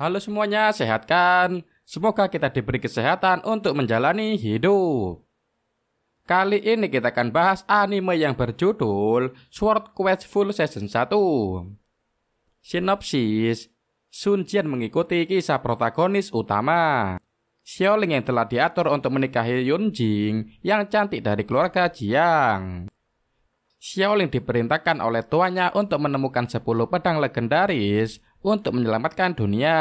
Halo semuanya, sehat kan? Semoga kita diberi kesehatan untuk menjalani hidup. Kali ini kita akan bahas anime yang berjudul Sword Quest Full Season 1. Sinopsis: Sun Jian mengikuti kisah protagonis utama, Xiaoling yang telah diatur untuk menikahi Yun Jing yang cantik dari keluarga Jiang. Xiaoling diperintahkan oleh tuannya untuk menemukan 10 pedang legendaris untuk menyelamatkan dunia.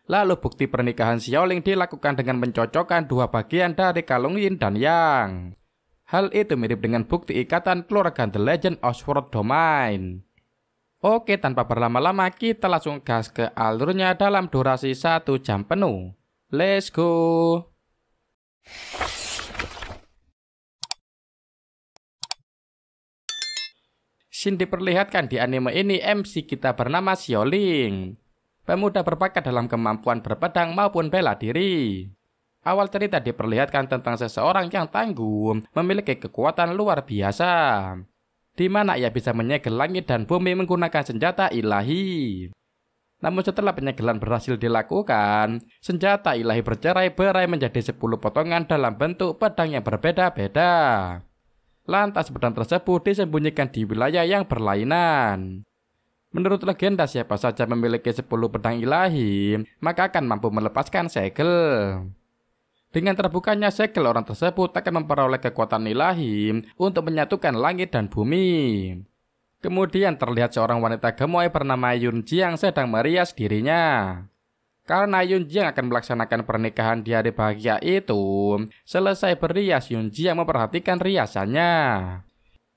Lalu bukti pernikahan Xiaoling dilakukan dengan mencocokkan dua bagian dari kalung Yin dan Yang. Hal itu mirip dengan bukti ikatan keluarga The Legend of Sword Domain. Oke, tanpa berlama-lama kita langsung gas ke alurnya dalam durasi 1 jam penuh. Let's go! Shin diperlihatkan di anime ini MC kita bernama Xiaoling. Pemuda berbakat dalam kemampuan berpedang maupun bela diri. Awal cerita diperlihatkan tentang seseorang yang tangguh, memiliki kekuatan luar biasa, di mana ia bisa menyegel langit dan bumi menggunakan senjata ilahi. Namun setelah penyegelan berhasil dilakukan, senjata ilahi bercerai-berai menjadi 10 potongan dalam bentuk pedang yang berbeda-beda. Lantas pedang tersebut disembunyikan di wilayah yang berlainan. Menurut legenda, siapa saja memiliki 10 pedang ilahi, maka akan mampu melepaskan segel. Dengan terbukanya segel, orang tersebut akan memperoleh kekuatan ilahi untuk menyatukan langit dan bumi. Kemudian terlihat seorang wanita gemoy bernama Yun Jiang sedang merias dirinya. Karena Yun Jiang akan melaksanakan pernikahan di hari bahagia itu, selesai berias Yun Jiang memperhatikan riasannya.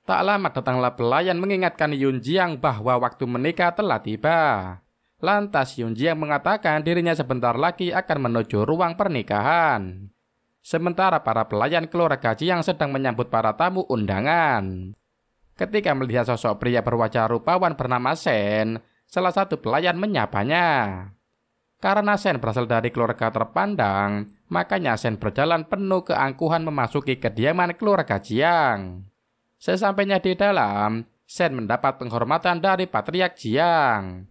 Tak lama datanglah pelayan mengingatkan Yun Jiang bahwa waktu menikah telah tiba. Lantas Yun Jiang mengatakan dirinya sebentar lagi akan menuju ruang pernikahan. Sementara para pelayan keluarga Jiang sedang menyambut para tamu undangan. Ketika melihat sosok pria berwajah rupawan bernama Shen, salah satu pelayan menyapanya. Karena Shen berasal dari keluarga terpandang, makanya Shen berjalan penuh keangkuhan memasuki kediaman keluarga Jiang. Sesampainya di dalam, Shen mendapat penghormatan dari Patriark Jiang.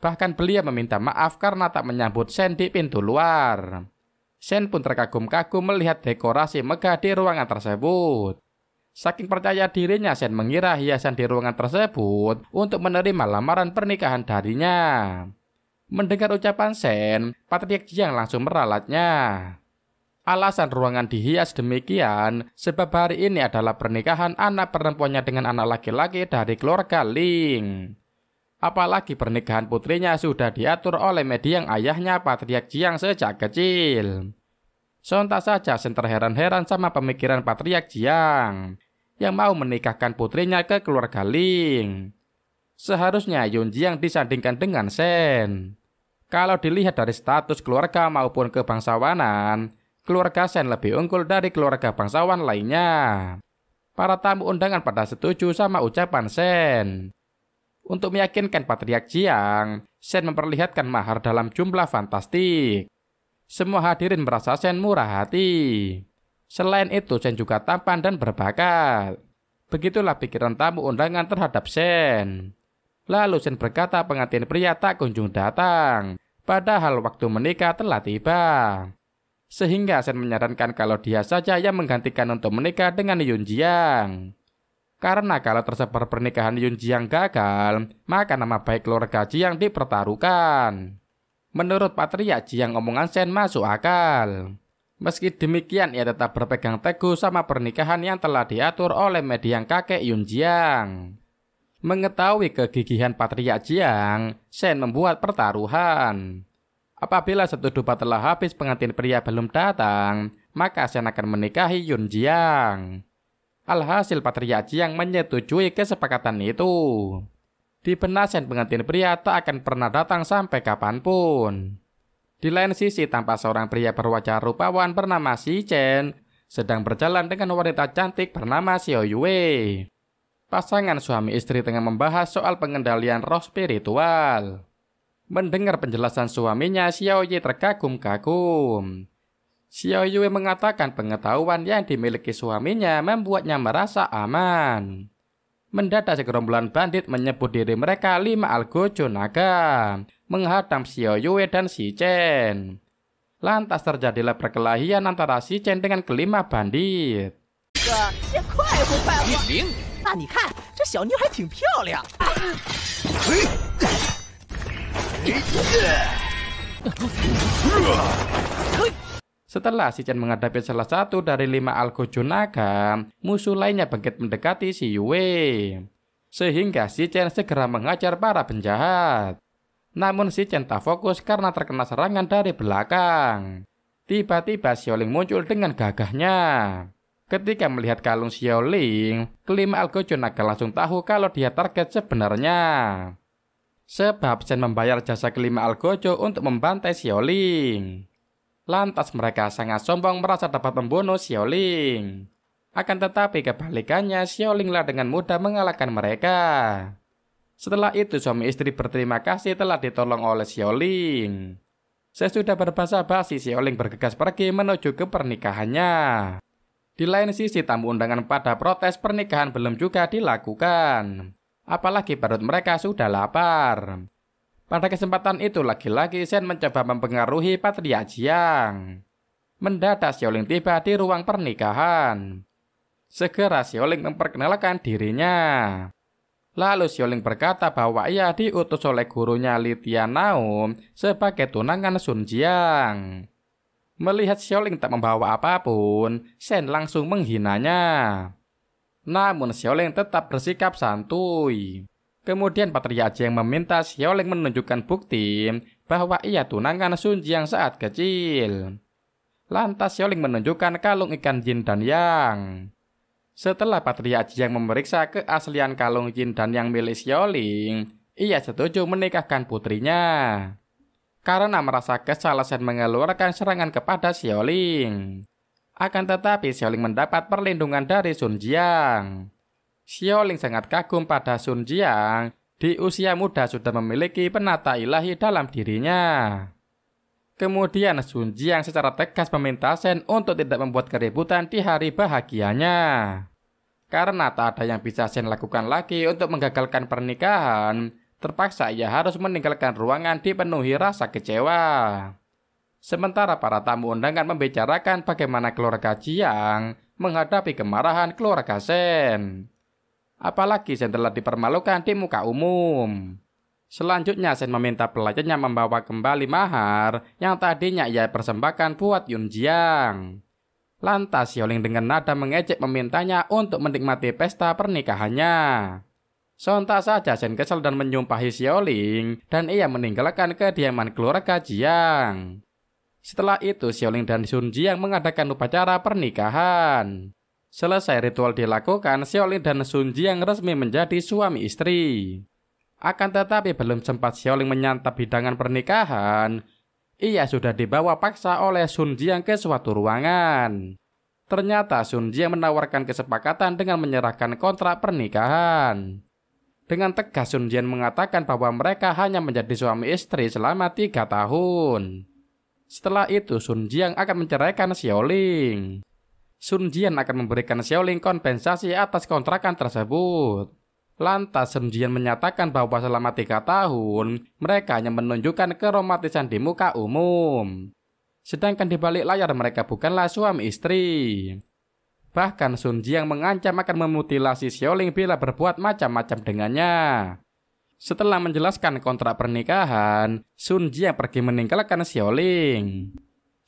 Bahkan beliau meminta maaf karena tak menyambut Shen di pintu luar. Shen pun terkagum-kagum melihat dekorasi megah di ruangan tersebut. Saking percaya dirinya, Shen mengira hiasan di ruangan tersebut untuk menerima lamaran pernikahan darinya. Mendengar ucapan Shen, Patriark Jiang langsung meralatnya. Alasan ruangan dihias demikian sebab hari ini adalah pernikahan anak perempuannya dengan anak laki-laki dari keluarga Ling. Apalagi pernikahan putrinya sudah diatur oleh mendiang ayahnya Patriark Jiang sejak kecil. Sontak saja Shen terheran-heran sama pemikiran Patriark Jiang yang mau menikahkan putrinya ke keluarga Ling. Seharusnya Yun Jiang disandingkan dengan Shen. Kalau dilihat dari status keluarga maupun kebangsawanan, keluarga Shen lebih unggul dari keluarga bangsawan lainnya. Para tamu undangan pada setuju sama ucapan Shen. Untuk meyakinkan Patriark Jiang, Shen memperlihatkan mahar dalam jumlah fantastik. Semua hadirin merasa Shen murah hati. Selain itu, Shen juga tampan dan berbakat. Begitulah pikiran tamu undangan terhadap Shen. Lalu Shen berkata pengantin pria tak kunjung datang, padahal waktu menikah telah tiba. Sehingga Shen menyarankan kalau dia saja yang menggantikan untuk menikah dengan Yun Jiang. Karena kalau tersebar pernikahan Yun Jiang gagal, maka nama baik keluarga Jiang dipertaruhkan. Menurut Patriark Jiang, omongan Shen masuk akal. Meski demikian, ia tetap berpegang teguh sama pernikahan yang telah diatur oleh mendiang kakek Yun Jiang. Mengetahui kegigihan Patriark Jiang, Shen membuat pertaruhan. Apabila satu dupa telah habis pengantin pria belum datang, maka Shen akan menikahi Yun Jiang. Alhasil Patriark Jiang menyetujui kesepakatan itu. Di benak Shen, pengantin pria tak akan pernah datang sampai kapanpun. Di lain sisi, tampak seorang pria berwajah rupawan bernama Xi Chen sedang berjalan dengan wanita cantik bernama Xiao Yue. Pasangan suami istri tengah membahas soal pengendalian roh spiritual. Mendengar penjelasan suaminya, Xiao Yue terkagum-kagum. Xiao Yue mengatakan pengetahuan yang dimiliki suaminya membuatnya merasa aman. Mendadak segerombolan bandit menyebut diri mereka 5 Algojo Naga, menghadang Xiao Yue dan Shi Chen. Lantas terjadilah perkelahian antara Shi Chen dengan kelima bandit. 先快活快活！那你看，这小妞还挺漂亮。Setelah Shi Chen menghadapi salah satu dari 5 Algojo Naga, musuh lainnya bangkit mendekati Shi Yue. Sehingga Shi Chen segera mengajar para penjahat. Namun Shi Chen tak fokus karena terkena serangan dari belakang. Tiba-tiba Xiaoling muncul dengan gagahnya. Ketika melihat kalung Xiaoling, kelima Algojo Naga langsung tahu kalau dia target sebenarnya. Sebab Shen membayar jasa kelima Algojo untuk membantai Xiaoling. Lantas mereka sangat sombong merasa dapat membunuh Xiaoling. Akan tetapi kebalikannya, Xiaolinglah dengan mudah mengalahkan mereka. Setelah itu suami istri berterima kasih telah ditolong oleh Xiaoling. Sesudah berbahasa basi, Xiaoling bergegas pergi menuju ke pernikahannya. Di lain sisi, tamu undangan pada protes pernikahan belum juga dilakukan. Apalagi perut mereka sudah lapar. Pada kesempatan itu lagi-lagi Shen mencoba mempengaruhi Patriark Jiang. Mendadak Xiaoling tiba di ruang pernikahan. Segera Xiaoling memperkenalkan dirinya. Lalu Xiaoling berkata bahwa ia diutus oleh gurunya Li Tianao sebagai tunangan Sun Jiang. Melihat Xiaoling tak membawa apapun, Shen langsung menghinanya. Namun Xiaoling tetap bersikap santuy. Kemudian Patriark Jiang meminta Xiaoling menunjukkan bukti bahwa ia tunangan Sun Jiang saat kecil. Lantas Xiaoling menunjukkan kalung ikan yin dan yang. Setelah Patriark Jiang memeriksa keaslian kalung yin dan yang milik Xiaoling, ia setuju menikahkan putrinya. Karena merasa kesal, Shen mengeluarkan serangan kepada Xiaoling. Akan tetapi Xiaoling mendapat perlindungan dari Sun Jiang. Xiaoling sangat kagum pada Sun Jiang, di usia muda sudah memiliki penata ilahi dalam dirinya. Kemudian Sun Jiang secara tegas meminta Shen untuk tidak membuat keributan di hari bahagianya. Karena tak ada yang bisa Shen lakukan lagi untuk menggagalkan pernikahan, terpaksa ia harus meninggalkan ruangan dipenuhi rasa kecewa. Sementara para tamu undangan membicarakan bagaimana keluarga Jiang menghadapi kemarahan keluarga Shen. Apalagi Shen telah dipermalukan di muka umum. Selanjutnya Shen meminta pelayannya membawa kembali mahar yang tadinya ia persembahkan buat Yun Jiang. Lantas Xiaoling dengan nada mengejek memintanya untuk menikmati pesta pernikahannya. Sontak saja Shen kesal dan menyumpahi Xiaoling dan ia meninggalkan kediaman keluarga Jiang. Setelah itu Xiaoling dan Sun Jiang mengadakan upacara pernikahan. Selesai ritual dilakukan, Xiaoling dan Sun Jiang resmi menjadi suami istri. Akan tetapi belum sempat Xiaoling menyantap hidangan pernikahan, ia sudah dibawa paksa oleh Sun Jiang ke suatu ruangan. Ternyata Sun Jiang menawarkan kesepakatan dengan menyerahkan kontrak pernikahan. Dengan tegas Sun Jiang mengatakan bahwa mereka hanya menjadi suami istri selama 3 tahun. Setelah itu Sun Jiang akan menceraikan Xiaoling. Sun Jiang akan memberikan Xiaoling kompensasi atas kontrakan tersebut. Lantas Sun Jiang menyatakan bahwa selama 3 tahun mereka hanya menunjukkan keromantisan di muka umum. Sedangkan di balik layar mereka bukanlah suami istri. Bahkan Sun Jiang mengancam akan memutilasi Xiaoling bila berbuat macam-macam dengannya. Setelah menjelaskan kontrak pernikahan, Sun Jiang pergi meninggalkan Xiaoling.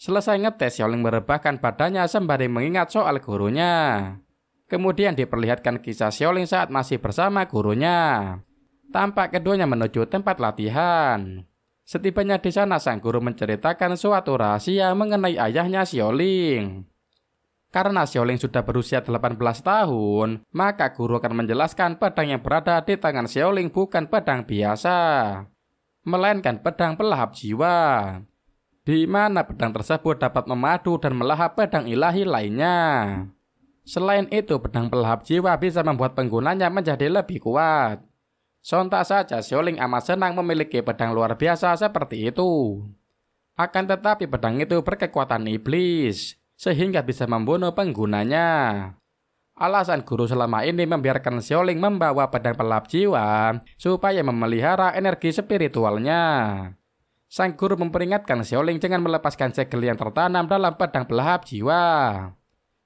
Selesai ngetes, Xiaoling merebahkan badannya sembari mengingat soal gurunya. Kemudian diperlihatkan kisah Xiaoling saat masih bersama gurunya. Tampak keduanya menuju tempat latihan. Setibanya di sana, sang guru menceritakan suatu rahasia mengenai ayahnya Xiaoling. Karena Xiaoling sudah berusia 18 tahun, maka guru akan menjelaskan pedang yang berada di tangan Xiaoling bukan pedang biasa, melainkan pedang pelahap jiwa. Di mana pedang tersebut dapat memadu dan melahap pedang ilahi lainnya. Selain itu, pedang pelahap jiwa bisa membuat penggunanya menjadi lebih kuat. Sontak saja Xiaoling amat senang memiliki pedang luar biasa seperti itu. Akan tetapi pedang itu berkekuatan iblis, sehingga bisa membunuh penggunanya. Alasan guru selama ini membiarkan Xiaoling membawa pedang pelahap jiwa supaya memelihara energi spiritualnya. Sang guru memperingatkan Xiaoling jangan melepaskan segel yang tertanam dalam pedang pelahap jiwa.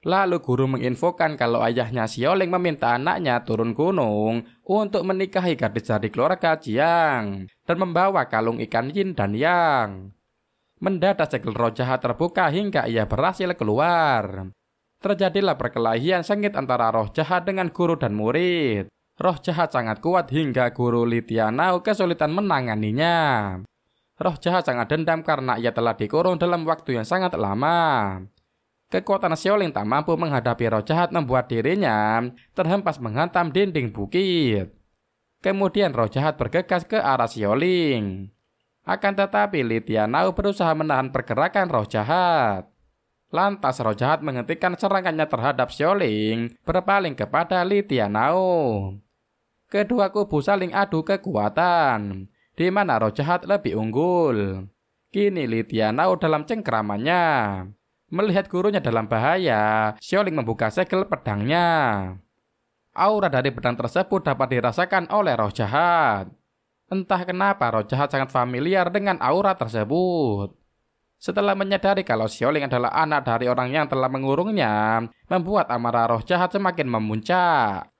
Lalu guru menginfokan kalau ayahnya Xiaoling meminta anaknya turun gunung untuk menikahi gadis dari keluarga Jiang dan membawa kalung ikan yin dan yang. Mendadak segel roh jahat terbuka hingga ia berhasil keluar. Terjadilah perkelahian sengit antara roh jahat dengan guru dan murid. Roh jahat sangat kuat hingga guru Li Tianao kesulitan menanganinya. Roh jahat sangat dendam karena ia telah dikurung dalam waktu yang sangat lama. Kekuatan Xiaoling tak mampu menghadapi roh jahat membuat dirinya terhempas menghantam dinding bukit. Kemudian roh jahat bergegas ke arah Xiaoling. Akan tetapi Li Tianao berusaha menahan pergerakan roh jahat. Lantas roh jahat menghentikan serangannya terhadap Xiaoling, berpaling kepada Li Tianao. Kedua kubu saling adu kekuatan, di mana roh jahat lebih unggul. Kini Li Tianao dalam cengkramannya. Melihat gurunya dalam bahaya, Xiaoling membuka segel pedangnya. Aura dari pedang tersebut dapat dirasakan oleh roh jahat. Entah kenapa roh jahat sangat familiar dengan aura tersebut. Setelah menyadari kalau Xiaoling adalah anak dari orang yang telah mengurungnya, membuat amarah roh jahat semakin memuncak.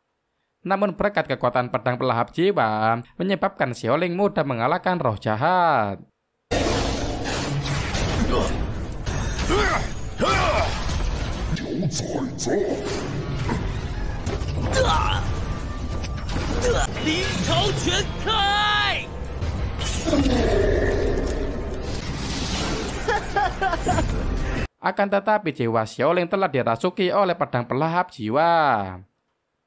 Namun berkat kekuatan pedang pelahap jiwa, menyebabkan Xiaoling mudah mengalahkan roh jahat. Akan tetapi jiwa Xiaoling telah dirasuki oleh pedang pelahap jiwa.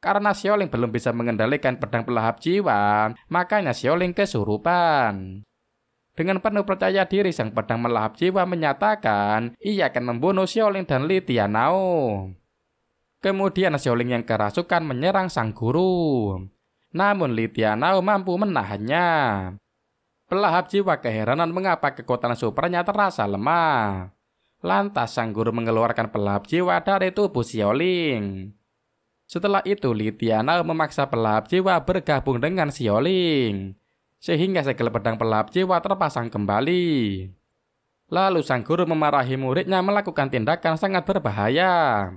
Karena Xiaoling belum bisa mengendalikan pedang pelahap jiwa, makanya Xiaoling kesurupan. Dengan penuh percaya diri, sang pedang melahap jiwa menyatakan ia akan membunuh Xiaoling dan Li Tianao. Kemudian Xiaoling yang kerasukan menyerang sang guru. Namun Li Tianao mampu menahannya. Pelahap jiwa keheranan mengapa kekuatan supernya terasa lemah. Lantas sang guru mengeluarkan pelahap jiwa dari tubuh Xiaoling. Setelah itu Li Tianao memaksa pelahap jiwa bergabung dengan Xiaoling, sehingga segel pedang pelahap jiwa terpasang kembali. Lalu sang guru memarahi muridnya melakukan tindakan sangat berbahaya.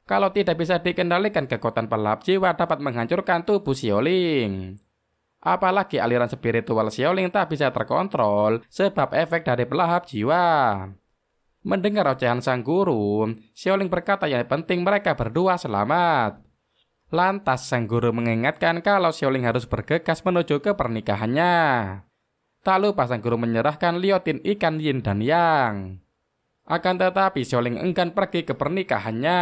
Kalau tidak bisa dikendalikan, kekuatan pelahap jiwa dapat menghancurkan tubuh Xiaoling. Apalagi aliran spiritual Xiaoling tak bisa terkontrol sebab efek dari pelahap jiwa. Mendengar ocehan sang guru, Xiaoling berkata yang penting mereka berdua selamat. Lantas sang guru mengingatkan kalau Xiaoling harus bergegas menuju ke pernikahannya. Tak lupa sang guru menyerahkan liotin ikan yin dan yang. Akan tetapi Xiaoling enggan pergi ke pernikahannya.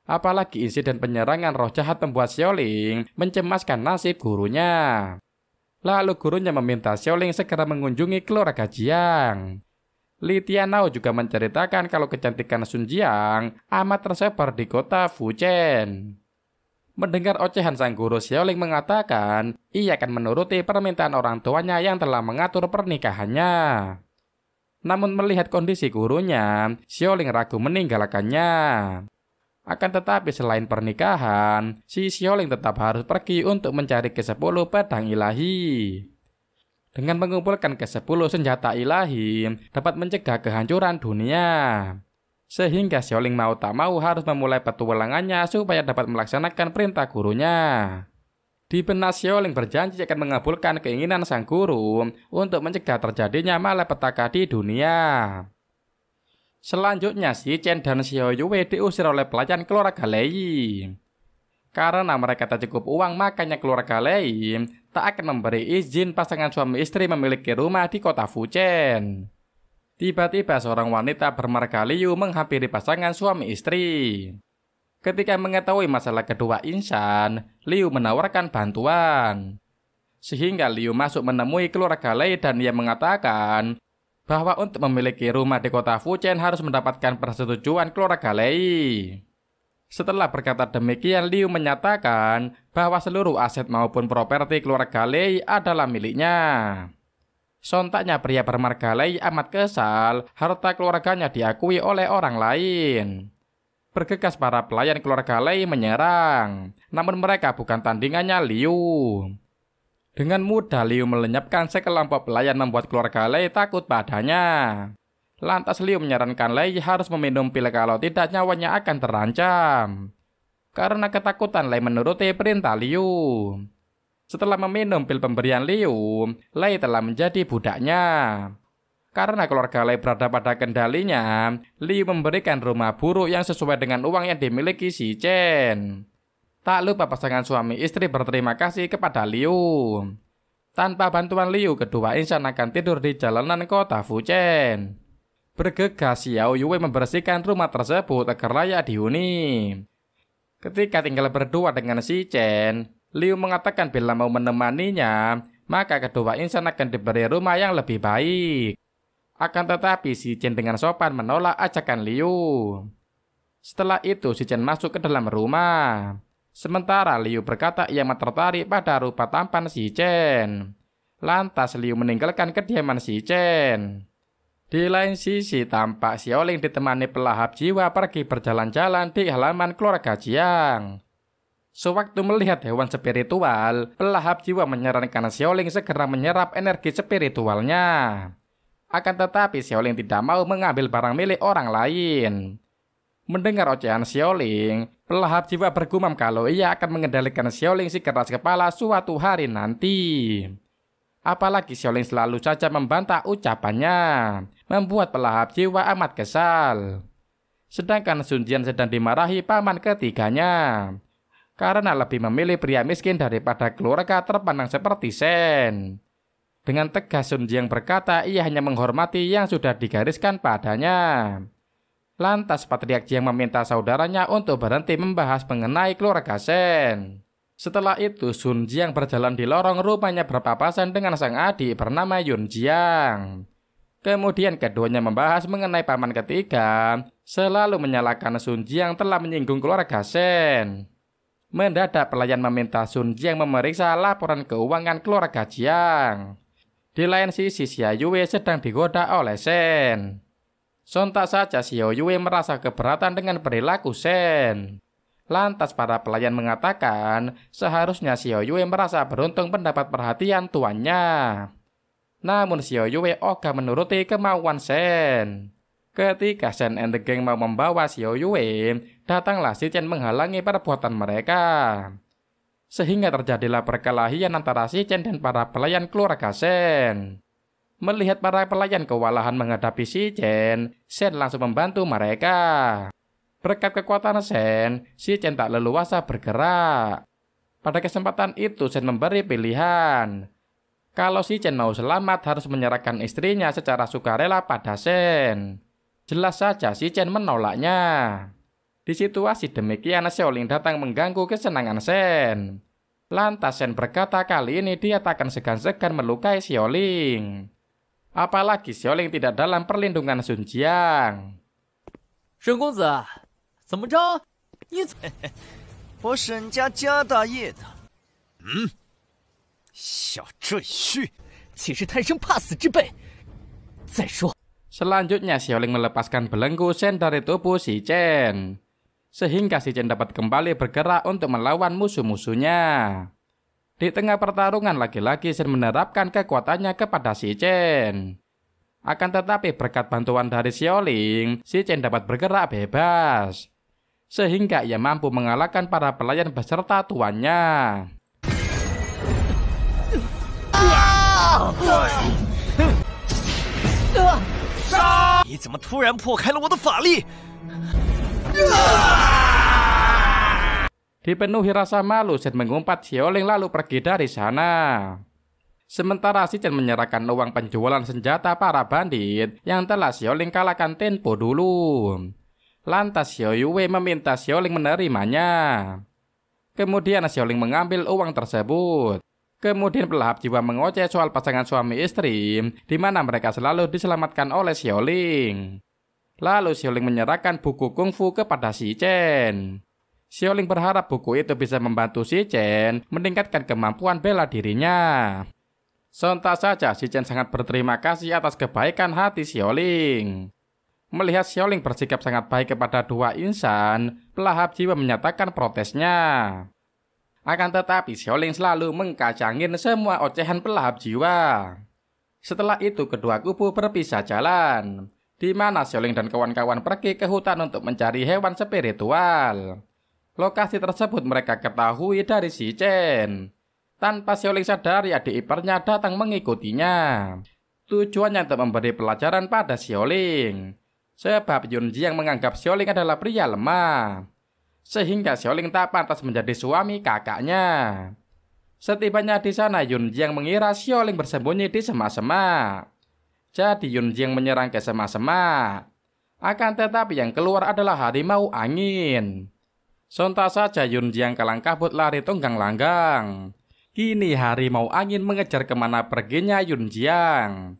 Apalagi insiden penyerangan roh jahat membuat Xiaoling mencemaskan nasib gurunya. Lalu gurunya meminta Xiaoling segera mengunjungi keluarga Jiang. Li Tianao juga menceritakan kalau kecantikan Sun Jiang amat tersebar di kota Fujian. Mendengar ocehan sang guru, Xiaoling mengatakan ia akan menuruti permintaan orang tuanya yang telah mengatur pernikahannya. Namun melihat kondisi gurunya, Xiaoling ragu meninggalkannya. Akan tetapi selain pernikahan, si Xiaoling tetap harus pergi untuk mencari ke-10 pedang ilahi. Dengan mengumpulkan ke-10 senjata ilahi dapat mencegah kehancuran dunia. Sehingga Xiaoling mau tak mau harus memulai petualangannya supaya dapat melaksanakan perintah gurunya. Di benak Xiaoling berjanji akan mengabulkan keinginan sang guru untuk mencegah terjadinya malapetaka di dunia. Selanjutnya Xi Chen dan Xiao Yue diusir oleh pelayan keluarga Lei. Karena mereka tak cukup uang, makanya keluarga Lei tak akan memberi izin pasangan suami istri memiliki rumah di kota Fujian. Tiba-tiba seorang wanita bermarga Liu menghampiri pasangan suami istri. Ketika mengetahui masalah kedua insan, Liu menawarkan bantuan. Sehingga Liu masuk menemui keluarga Lei dan ia mengatakan bahwa untuk memiliki rumah di kota Fujian harus mendapatkan persetujuan keluarga Lei. Setelah berkata demikian, Liu menyatakan bahwa seluruh aset maupun properti keluarga Lei adalah miliknya. Sontaknya pria bermarga Lei amat kesal harta keluarganya diakui oleh orang lain. Bergegas para pelayan keluarga Lei menyerang, namun mereka bukan tandingannya Liu. Dengan mudah Liu melenyapkan sekelompok pelayan membuat keluarga Lei takut padanya. Lantas Liu menyarankan Lei harus meminum pil kalau tidak nyawanya akan terancam. Karena ketakutan Lei menuruti perintah Liu. Setelah meminum pil pemberian Liu, Lei telah menjadi budaknya. Karena keluarga Lei berada pada kendalinya, Liu memberikan rumah buruk yang sesuai dengan uang yang dimiliki si Chen. Tak lupa pasangan suami istri berterima kasih kepada Liu. Tanpa bantuan Liu, kedua insan akan tidur di jalanan kota Fuchen. Bergegas Xiao Yue membersihkan rumah tersebut agar layak dihuni. Ketika tinggal berdua dengan si Chen, Liu mengatakan bila mau menemaninya, maka kedua insan akan diberi rumah yang lebih baik. Akan tetapi si Chen dengan sopan menolak ajakan Liu. Setelah itu si Chen masuk ke dalam rumah. Sementara Liu berkata ia tertarik pada rupa tampan si Chen. Lantas Liu meninggalkan kediaman si Chen. Di lain sisi tampak Xiaoling ditemani pelahap jiwa pergi berjalan-jalan di halaman keluarga Jiang. Sewaktu melihat hewan spiritual, pelahap jiwa menyarankan Xiaoling segera menyerap energi spiritualnya. Akan tetapi Xiaoling tidak mau mengambil barang milik orang lain. Mendengar ocehan Xiaoling, pelahap jiwa bergumam kalau ia akan mengendalikan Xiaoling si keras kepala suatu hari nanti. Apalagi Xiaoling selalu saja membantah ucapannya, membuat pelahap jiwa amat kesal. Sedangkan Sun Jian sedang dimarahi paman ketiganya, karena lebih memilih pria miskin daripada keluarga terpandang seperti Shen. Dengan tegas Sun Jian berkata ia hanya menghormati yang sudah digariskan padanya. Lantas Patriark Jiang meminta saudaranya untuk berhenti membahas mengenai keluarga Shen. Setelah itu Sun Jiang berjalan di lorong rumahnya berpapasan dengan sang adik bernama Yun Jiang. Kemudian keduanya membahas mengenai paman ketiga, selalu menyalahkan Sun Jiang telah menyinggung keluarga Shen. Mendadak pelayan meminta Sun Jiang memeriksa laporan keuangan keluarga Jiang. Di lain sisi Xiao Yue sedang digoda oleh Shen. Sontak saja Xiao Yue merasa keberatan dengan perilaku Shen. Lantas para pelayan mengatakan seharusnya Xiao Yue merasa beruntung mendapat perhatian tuannya. Namun Xiao Yue ogah menuruti kemauan Shen. Ketika Shen and the Gang mau membawa Xiao Yue, datanglah si Chen menghalangi perbuatan mereka. Sehingga terjadilah perkelahian antara si Chen dan para pelayan keluarga Shen. Melihat para pelayan kewalahan menghadapi si Chen, Shen langsung membantu mereka. Berkat kekuatan Shen, si Chen tak leluasa bergerak. Pada kesempatan itu Shen memberi pilihan. Kalau si Chen mau selamat harus menyerahkan istrinya secara sukarela pada Shen. Jelas saja si Chen menolaknya. Di situasi demikian Xiaoling datang mengganggu kesenangan Shen. Lantas Shen berkata kali ini dia tak akan segan-segan melukai Xiaoling. Apalagi Xiaoling tidak dalam perlindungan Sun Jiang. 沈公子，怎么着？你我沈家家大业的。小赘婿，岂是贪生怕死之辈？再说， Selanjutnya Xiaoling melepaskan belenggu Shen dari tubuh si Chen. Sehingga si Chen dapat kembali bergerak untuk melawan musuh-musuhnya. Di tengah pertarungan lagi-lagi Shen menerapkan kekuatannya kepada si Chen. Akan tetapi berkat bantuan dari Xiaoling, si Chen dapat bergerak bebas. Sehingga ia mampu mengalahkan para pelayan beserta tuannya. 你怎么突然破开了我的法力？ Dipenuhi rasa malu, Shen mengumpat Xiaoling lalu pergi dari sana. Sementara si Chen menyerahkan uang penjualan senjata para bandit yang telah Xiaoling kalahkan tempo dulu. Lantas Xiao Yue meminta Xiaoling menerimanya. Kemudian Xiaoling mengambil uang tersebut. Kemudian pelahap jiwa mengoceh soal pasangan suami istri, di mana mereka selalu diselamatkan oleh Xiaoling. Lalu Xiaoling menyerahkan buku kungfu kepada si Chen. Xiaoling berharap buku itu bisa membantu si Chen meningkatkan kemampuan bela dirinya. Sontak saja si Chen sangat berterima kasih atas kebaikan hati Xiaoling. Melihat Xiaoling bersikap sangat baik kepada dua insan, pelahap jiwa menyatakan protesnya. Akan tetapi Xiaoling selalu mengkacangin semua ocehan pelahap jiwa. Setelah itu kedua kubu berpisah jalan, di mana Xiaoling dan kawan-kawan pergi ke hutan untuk mencari hewan spiritual. Lokasi tersebut mereka ketahui dari Si Chen. Tanpa Xiaoling sadari, adik iparnya datang mengikutinya. Tujuannya untuk memberi pelajaran pada Xiaoling. Sebab Yunjiang menganggap Xiaoling adalah pria lemah, sehingga Xiaoling tak pantas menjadi suami kakaknya. Setibanya di sana, Yunjiang mengira Xiaoling bersembunyi di semak-semak. Jadi Yunjiang menyerang ke semak-semak. Akan tetapi yang keluar adalah harimau angin. Sontak saja Yunjiang kalang kabut lari tunggang langgang. Kini harimau angin mengejar kemana perginya Yunjiang.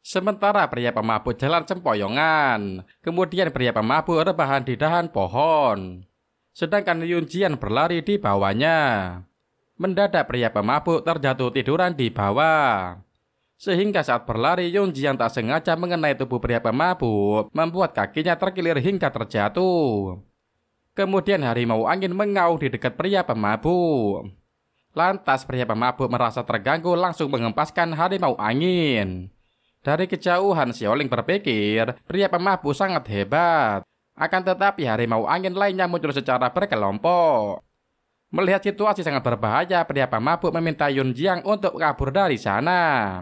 Sementara pria pemabuk jalan sempoyongan. Kemudian pria pemabuk rebahan di dahan pohon. Sedangkan Yunjiang berlari di bawahnya. Mendadak pria pemabuk terjatuh tiduran di bawah. Sehingga saat berlari Yunjiang tak sengaja mengenai tubuh pria pemabuk, membuat kakinya terkilir hingga terjatuh. Kemudian harimau angin mengaum di dekat pria pemabuk. Lantas pria pemabuk merasa terganggu langsung mengempaskan harimau angin. Dari kejauhan Xiaoling berpikir pria pemabuk sangat hebat. Akan tetapi harimau angin lainnya muncul secara berkelompok. Melihat situasi sangat berbahaya, pria pemabuk meminta Yunjiang untuk kabur dari sana.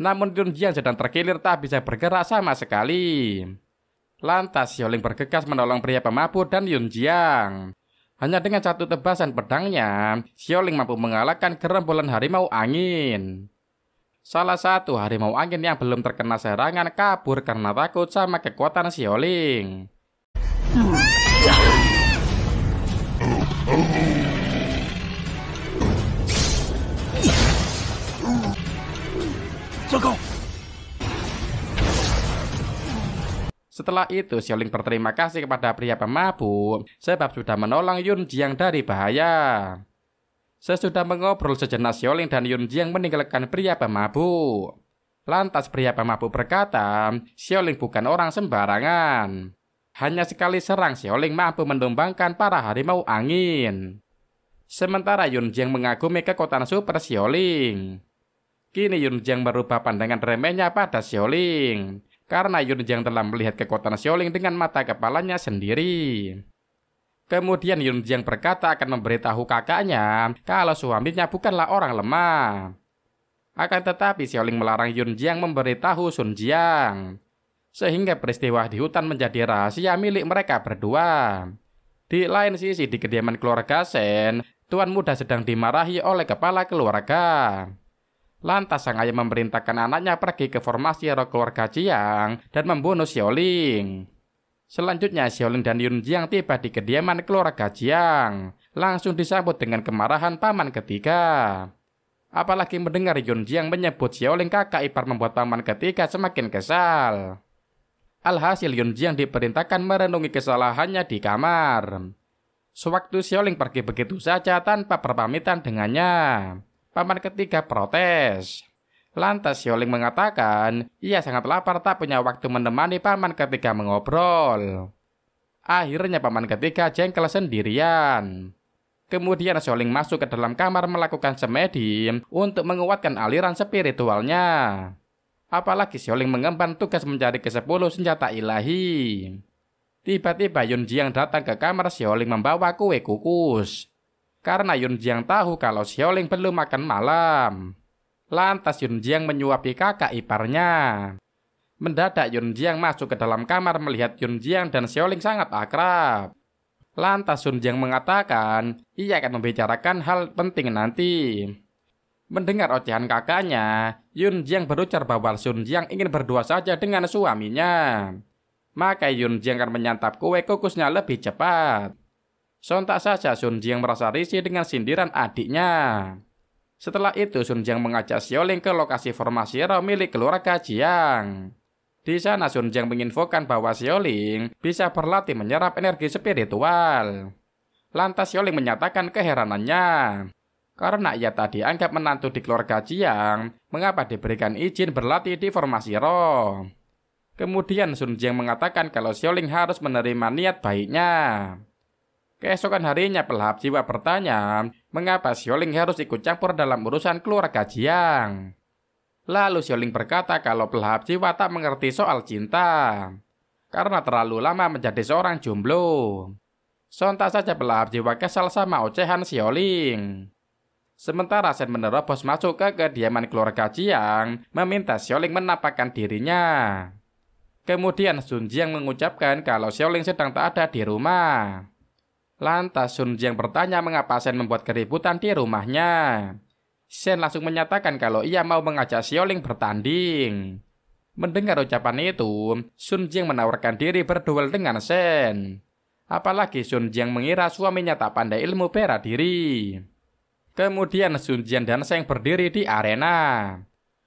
Namun Yunjiang sedang terkilir tak bisa bergerak sama sekali. Lantas Xiaoling bergegas menolong pria pemabuk dan Yunjiang. Hanya dengan satu tebasan pedangnya, Xiaoling mampu mengalahkan gerombolan harimau angin. Salah satu harimau angin yang belum terkena serangan kabur karena takut sama kekuatan Xiaoling. Setelah itu Xiaoling berterima kasih kepada pria pemabuk sebab sudah menolong Yunjiang dari bahaya. Sesudah mengobrol sejenak, Xiaoling dan Yunjiang meninggalkan pria pemabuk. Lantas pria pemabuk berkata, Xiaoling bukan orang sembarangan. Hanya sekali serang Xiaoling mampu mendumbangkan para harimau angin. Sementara Yunjiang mengagumi kekuatan super Xiaoling. Kini Yunjiang merubah pandangan remehnya pada Xiaoling. Karena Yunjiang telah melihat kekuatan Xiaoling dengan mata kepalanya sendiri. Kemudian Yunjiang berkata akan memberitahu kakaknya kalau suaminya bukanlah orang lemah. Akan tetapi Xiaoling melarang Yunjiang memberitahu Sun Jiang. Sehingga peristiwa di hutan menjadi rahasia milik mereka berdua. Di lain sisi di kediaman keluarga Shen, tuan muda sedang dimarahi oleh kepala keluarga. Lantas sang ayah memerintahkan anaknya pergi ke formasi roh keluarga Jiang dan membunuh Xiaoling. Selanjutnya Xiaoling dan Yunjiang tiba di kediaman keluarga Jiang. Langsung disambut dengan kemarahan paman ketiga. Apalagi mendengar Yunjiang menyebut Xiaoling kakak ipar membuat paman ketiga semakin kesal. Alhasil Yunjiang diperintahkan merenungi kesalahannya di kamar. Sewaktu Xiaoling pergi begitu saja tanpa perpamitan dengannya, paman ketiga protes. Lantas Xiaoling mengatakan, ia sangat lapar tak punya waktu menemani paman ketiga mengobrol. Akhirnya paman ketiga jengkel sendirian. Kemudian Xiaoling masuk ke dalam kamar melakukan semedi untuk menguatkan aliran spiritualnya. Apalagi Xiaoling mengemban tugas mencari ke-10 senjata ilahi. Tiba-tiba Yunjiang datang ke kamar Xiaoling membawa kue kukus. Karena Yunjiang tahu kalau Xiaoling belum makan malam. Lantas Yunjiang menyuapi kakak iparnya. Mendadak Yunjiang masuk ke dalam kamar melihat Yunjiang dan Xiaoling sangat akrab. Lantas Yunjiang mengatakan ia akan membicarakan hal penting nanti. Mendengar ocehan kakaknya, Yunjiang berujar bahwa Yunjiang ingin berdua saja dengan suaminya. Maka Yunjiang akan menyantap kue kukusnya lebih cepat. Sontak saja Yunjiang merasa risih dengan sindiran adiknya. Setelah itu Yunjiang mengajak Xiaoling ke lokasi formasi roh milik keluarga Jiang. Di sana Yunjiang menginfokan bahwa Xiaoling bisa berlatih menyerap energi spiritual. Lantas Xiaoling menyatakan keheranannya. Karena ia tadi dianggap menantu di keluarga Jiang, mengapa diberikan izin berlatih di formasi roh? Kemudian Sun Jiang mengatakan kalau Xiaoling harus menerima niat baiknya. Keesokan harinya pelahap jiwa bertanya, mengapa Xiaoling harus ikut campur dalam urusan keluarga Jiang. Lalu Xiaoling berkata kalau pelahap jiwa tak mengerti soal cinta, karena terlalu lama menjadi seorang jomblo. Sontak saja pelahap jiwa kesal sama ocehan Xiaoling. Sementara Shen menerobos masuk ke kediaman keluarga Jiang, meminta Xiaoling menampakkan dirinya. Kemudian Sun Jiang mengucapkan kalau Xiaoling sedang tak ada di rumah. Lantas Sun Jiang bertanya mengapa Shen membuat keributan di rumahnya. Shen langsung menyatakan kalau ia mau mengajak Xiaoling bertanding. Mendengar ucapan itu, Sun Jiang menawarkan diri berduel dengan Shen. Apalagi Sun Jiang mengira suaminya tak pandai ilmu bela diri. Kemudian Sun Jiang dan Shen berdiri di arena.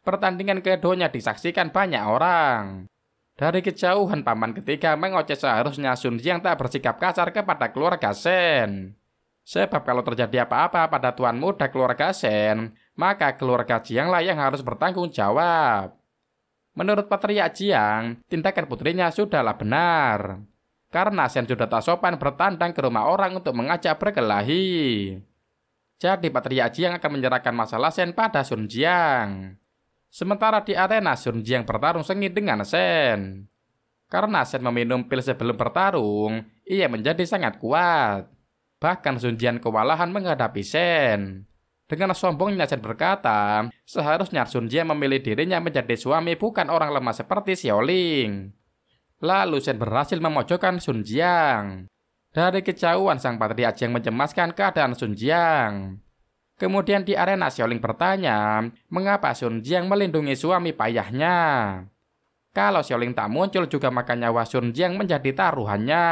Pertandingan keduanya disaksikan banyak orang. Dari kejauhan paman ketiga mengoceh seharusnya Sun Jiang tak bersikap kasar kepada keluarga Shen. Sebab kalau terjadi apa-apa pada tuan muda keluarga Shen, maka keluarga Jiang lah yang harus bertanggung jawab. Menurut Patriark Jiang, tindakan putrinya sudahlah benar. Karena Shen sudah tak sopan bertandang ke rumah orang untuk mengajak berkelahi. Jadi Patriark Jiang akan menyerahkan masalah Shen pada Sun Jiang. Sementara di arena Sun Jiang bertarung sengit dengan Shen. Karena Shen meminum pil sebelum bertarung, ia menjadi sangat kuat. Bahkan Sun Jiang kewalahan menghadapi Shen. Dengan sombongnya Shen berkata, seharusnya Sun Jiang memilih dirinya menjadi suami bukan orang lemah seperti Xiaoling. Lalu Shen berhasil memojokkan Sun Jiang. Dari kejauhan sang Patriark Jiang mencemaskan keadaan Sun Jiang. Kemudian di arena Xiaoling bertanya, mengapa Sun Jiang melindungi suami payahnya? Kalau Xiaoling tak muncul juga maka nyawa Sun Jiang menjadi taruhannya.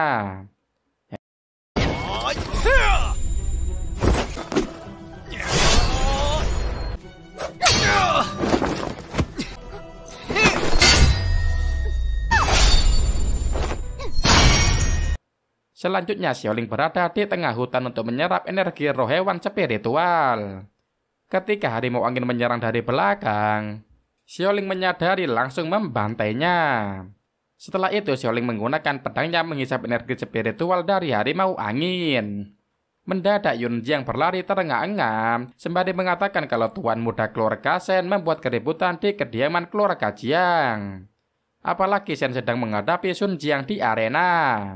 Selanjutnya Xiaoling berada di tengah hutan untuk menyerap energi roh hewan spiritual. Ketika harimau angin menyerang dari belakang, Xiaoling menyadari langsung membantainya. Setelah itu Xiaoling menggunakan pedangnya menghisap energi spiritual dari harimau angin. Mendadak Yun Jiang berlari terengah-engah sembari mengatakan kalau tuan muda keluarga Shen membuat keributan di kediaman keluarga Jiang. Apalagi Shen sedang menghadapi Sun Jiang di arena.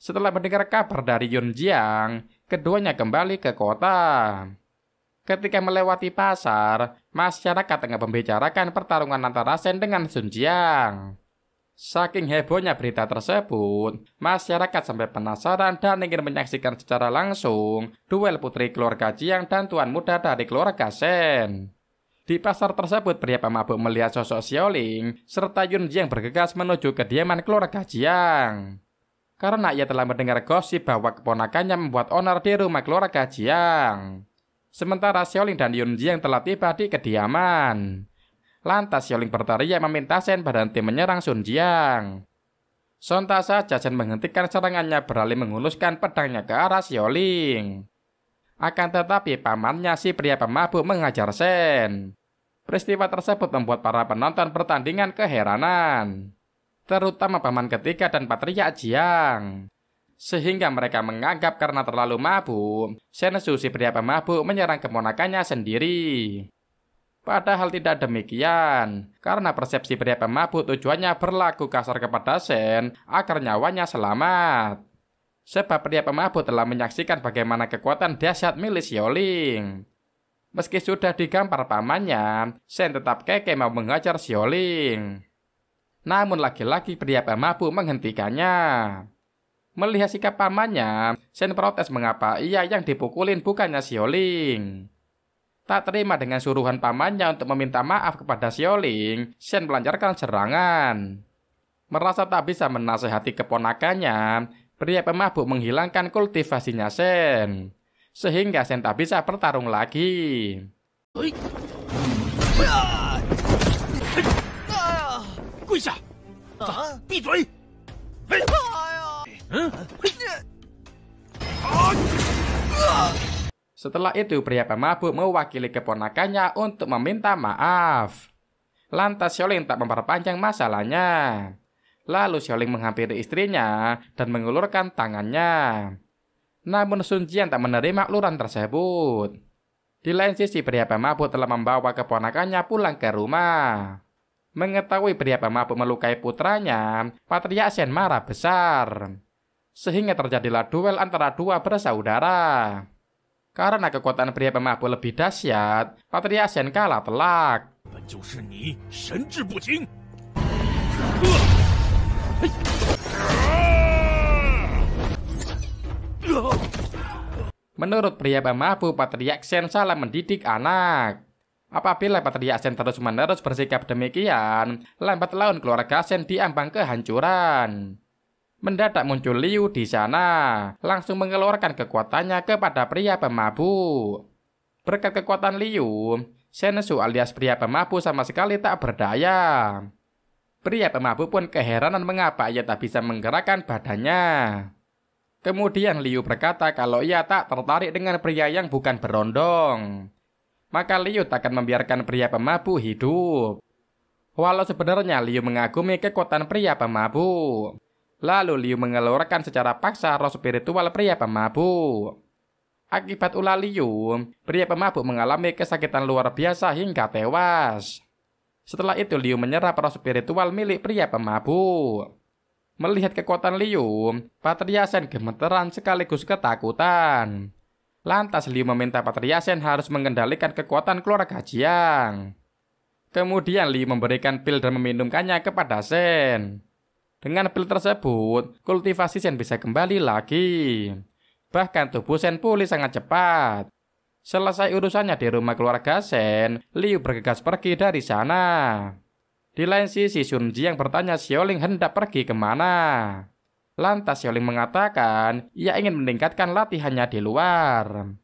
Setelah mendengar kabar dari Yun Jiang, keduanya kembali ke kota. Ketika melewati pasar, masyarakat tengah membicarakan pertarungan antara Shen dengan Sun Jiang. Saking hebohnya berita tersebut, masyarakat sampai penasaran dan ingin menyaksikan secara langsung duel putri keluarga Jiang dan tuan muda dari keluarga Shen. Di pasar tersebut, pria pemabuk melihat sosok Xiaoling serta Yun Jiang bergegas menuju kediaman keluarga Jiang. Karena ia telah mendengar gosip bahwa keponakannya membuat onar di rumah keluarga Jiang. Sementara Xiaoling dan Yun Jiang telah tiba di kediaman. Lantas Xiaoling berteriak meminta Shen berhenti menyerang Sun Jiang. Sontak saja Shen menghentikan serangannya beralih menghunuskan pedangnya ke arah Xiaoling. Akan tetapi pamannya si pria pemabuk mengajar Shen. Peristiwa tersebut membuat para penonton pertandingan keheranan. Terutama paman ketiga dan Patriark Jiang. Sehingga mereka menganggap karena terlalu mabuk, Shen Su si pria pemabuk menyerang keponakannya sendiri. Padahal tidak demikian, karena persepsi pria pemabuk tujuannya berlaku kasar kepada Shen agar nyawanya selamat. Sebab pria pemabuk telah menyaksikan bagaimana kekuatan dahsyat milik Xiaoling. Meski sudah digampar pamannya, Shen tetap kekeh mau menghajar Xiaoling. Namun lagi-lagi pria pemabuk menghentikannya. Melihat sikap pamannya, Shen protes mengapa ia yang dipukulin bukannya Xiaoling. Tak terima dengan suruhan pamannya untuk meminta maaf kepada Xiaoling, Shen melancarkan serangan. Merasa tak bisa menasehati keponakannya, pria pemabuk menghilangkan kultivasinya Shen. Sehingga Shen tak bisa bertarung lagi. 跪下！啊！闭嘴！哎呀！Setelah itu pria pemabuk mewakili keponakannya untuk meminta maaf. Lantas Xiaoling tak memperpanjang masalahnya. Lalu Xiaoling menghampiri istrinya dan mengulurkan tangannya. Namun Sun Jian tak menerima uluran tersebut. Di lain sisi, pria pemabuk telah membawa keponakannya pulang ke rumah. Mengetahui pria pemabuk melukai putranya, Patria Shen marah besar. Sehingga terjadilah duel antara dua bersaudara. Karena kekuatan pria pemabuk lebih dahsyat, Patria Shen kalah telak. Menurut pria pemabuk, Patria Shen salah mendidik anak. Apabila Patria Shen terus-menerus bersikap demikian, lambat laun keluarga Shen diambang kehancuran. Mendadak muncul Liu di sana, langsung mengeluarkan kekuatannya kepada pria pemabuk. Berkat kekuatan Liu, Shen Su alias pria pemabuk sama sekali tak berdaya. Pria pemabuk pun keheranan mengapa ia tak bisa menggerakkan badannya. Kemudian Liu berkata kalau ia tak tertarik dengan pria yang bukan berondong. Maka Liu tak akan membiarkan pria pemabuk hidup. Walau sebenarnya Liu mengagumi kekuatan pria pemabuk. Lalu Liu mengeluarkan secara paksa roh spiritual pria pemabuk. Akibat ulah Liu, pria pemabuk mengalami kesakitan luar biasa hingga tewas. Setelah itu Liu menyerap roh spiritual milik pria pemabuk. Melihat kekuatan Liu, Patria Shen gemeteran sekaligus ketakutan. Lantas Liu meminta Patria Shen harus mengendalikan kekuatan keluarga Jiang. Kemudian Liu memberikan pil dan meminumkannya kepada Shen. Dengan pil tersebut, kultivasi Shen bisa kembali lagi. Bahkan tubuh Shen pulih sangat cepat. Selesai urusannya di rumah keluarga Shen, Liu bergegas pergi dari sana. Di lain sisi, Sun Jiang bertanya Xiaoling hendak pergi kemana. Lantas Xiaoling mengatakan ia ingin meningkatkan latihannya di luar.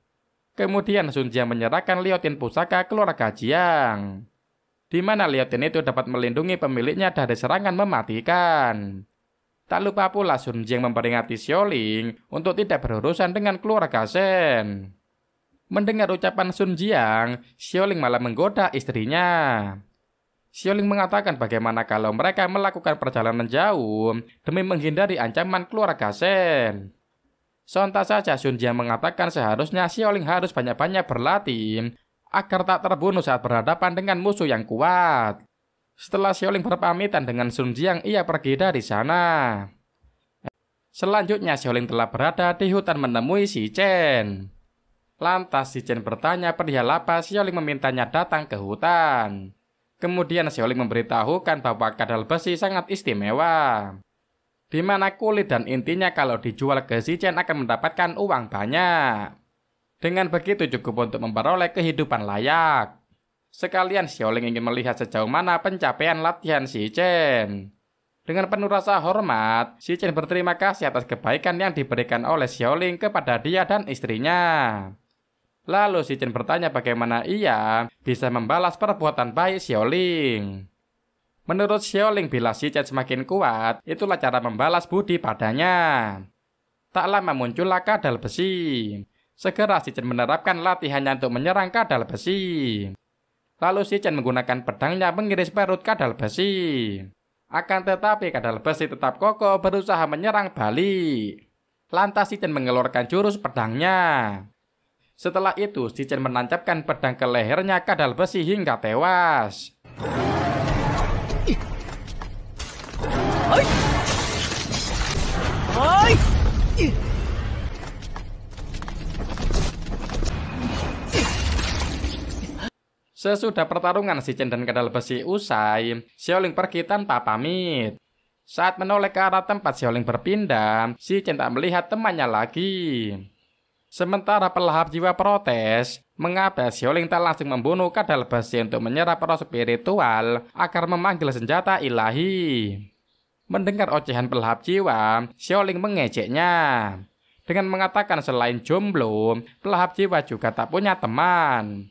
Kemudian Sun Jiang menyerahkan liotin pusaka keluarga Jiang, di mana liotin itu dapat melindungi pemiliknya dari serangan mematikan. Tak lupa pula Sun Jiang memperingati Xiaoling untuk tidak berurusan dengan keluarga Shen. Mendengar ucapan Sun Jiang, Xiaoling malah menggoda istrinya. Xiaoling mengatakan bagaimana kalau mereka melakukan perjalanan jauh demi menghindari ancaman keluarga Shen. Sontak saja Sun Jiang mengatakan seharusnya Xiaoling harus banyak-banyak berlatih agar tak terbunuh saat berhadapan dengan musuh yang kuat. Setelah Xiaoling berpamitan dengan Sun Jiang, ia pergi dari sana. Selanjutnya Xiaoling telah berada di hutan menemui Si Chen. Lantas Si Chen bertanya perihal apa Xiaoling memintanya datang ke hutan. Kemudian Xiaoling memberitahukan bahwa kadal besi sangat istimewa, di mana kulit dan intinya kalau dijual ke Si Chen akan mendapatkan uang banyak. Dengan begitu cukup untuk memperoleh kehidupan layak. Sekalian Xiaoling ingin melihat sejauh mana pencapaian latihan Si Chen. Dengan penuh rasa hormat, Si Chen berterima kasih atas kebaikan yang diberikan oleh Xiaoling kepada dia dan istrinya. Lalu Si Chen bertanya bagaimana ia bisa membalas perbuatan baik Xiaoling. Menurut Xiaoling, bila Si Chen semakin kuat, itulah cara membalas budi padanya. Tak lama muncullah kadal besi. Segera Si Chen menerapkan latihannya untuk menyerang kadal besi. Lalu Si Chen menggunakan pedangnya mengiris perut kadal besi. Akan tetapi kadal besi tetap kokoh berusaha menyerang balik. Lantas Si Chen mengeluarkan jurus pedangnya. Setelah itu, Si Chen menancapkan pedang ke lehernya kadal besi hingga tewas. Sesudah pertarungan Si Chen dan kadal besi usai, Xiaoling pergi tanpa pamit. Saat menoleh ke arah tempat Xiaoling berpindah, Si Chen tak melihat temannya lagi. Sementara pelahap jiwa protes, mengapa Xiaoling tak langsung membunuh kadal besi untuk menyerap roh spiritual agar memanggil senjata ilahi. Mendengar ocehan pelahap jiwa, Xiaoling mengejeknya dengan mengatakan selain jomblo, pelahap jiwa juga tak punya teman.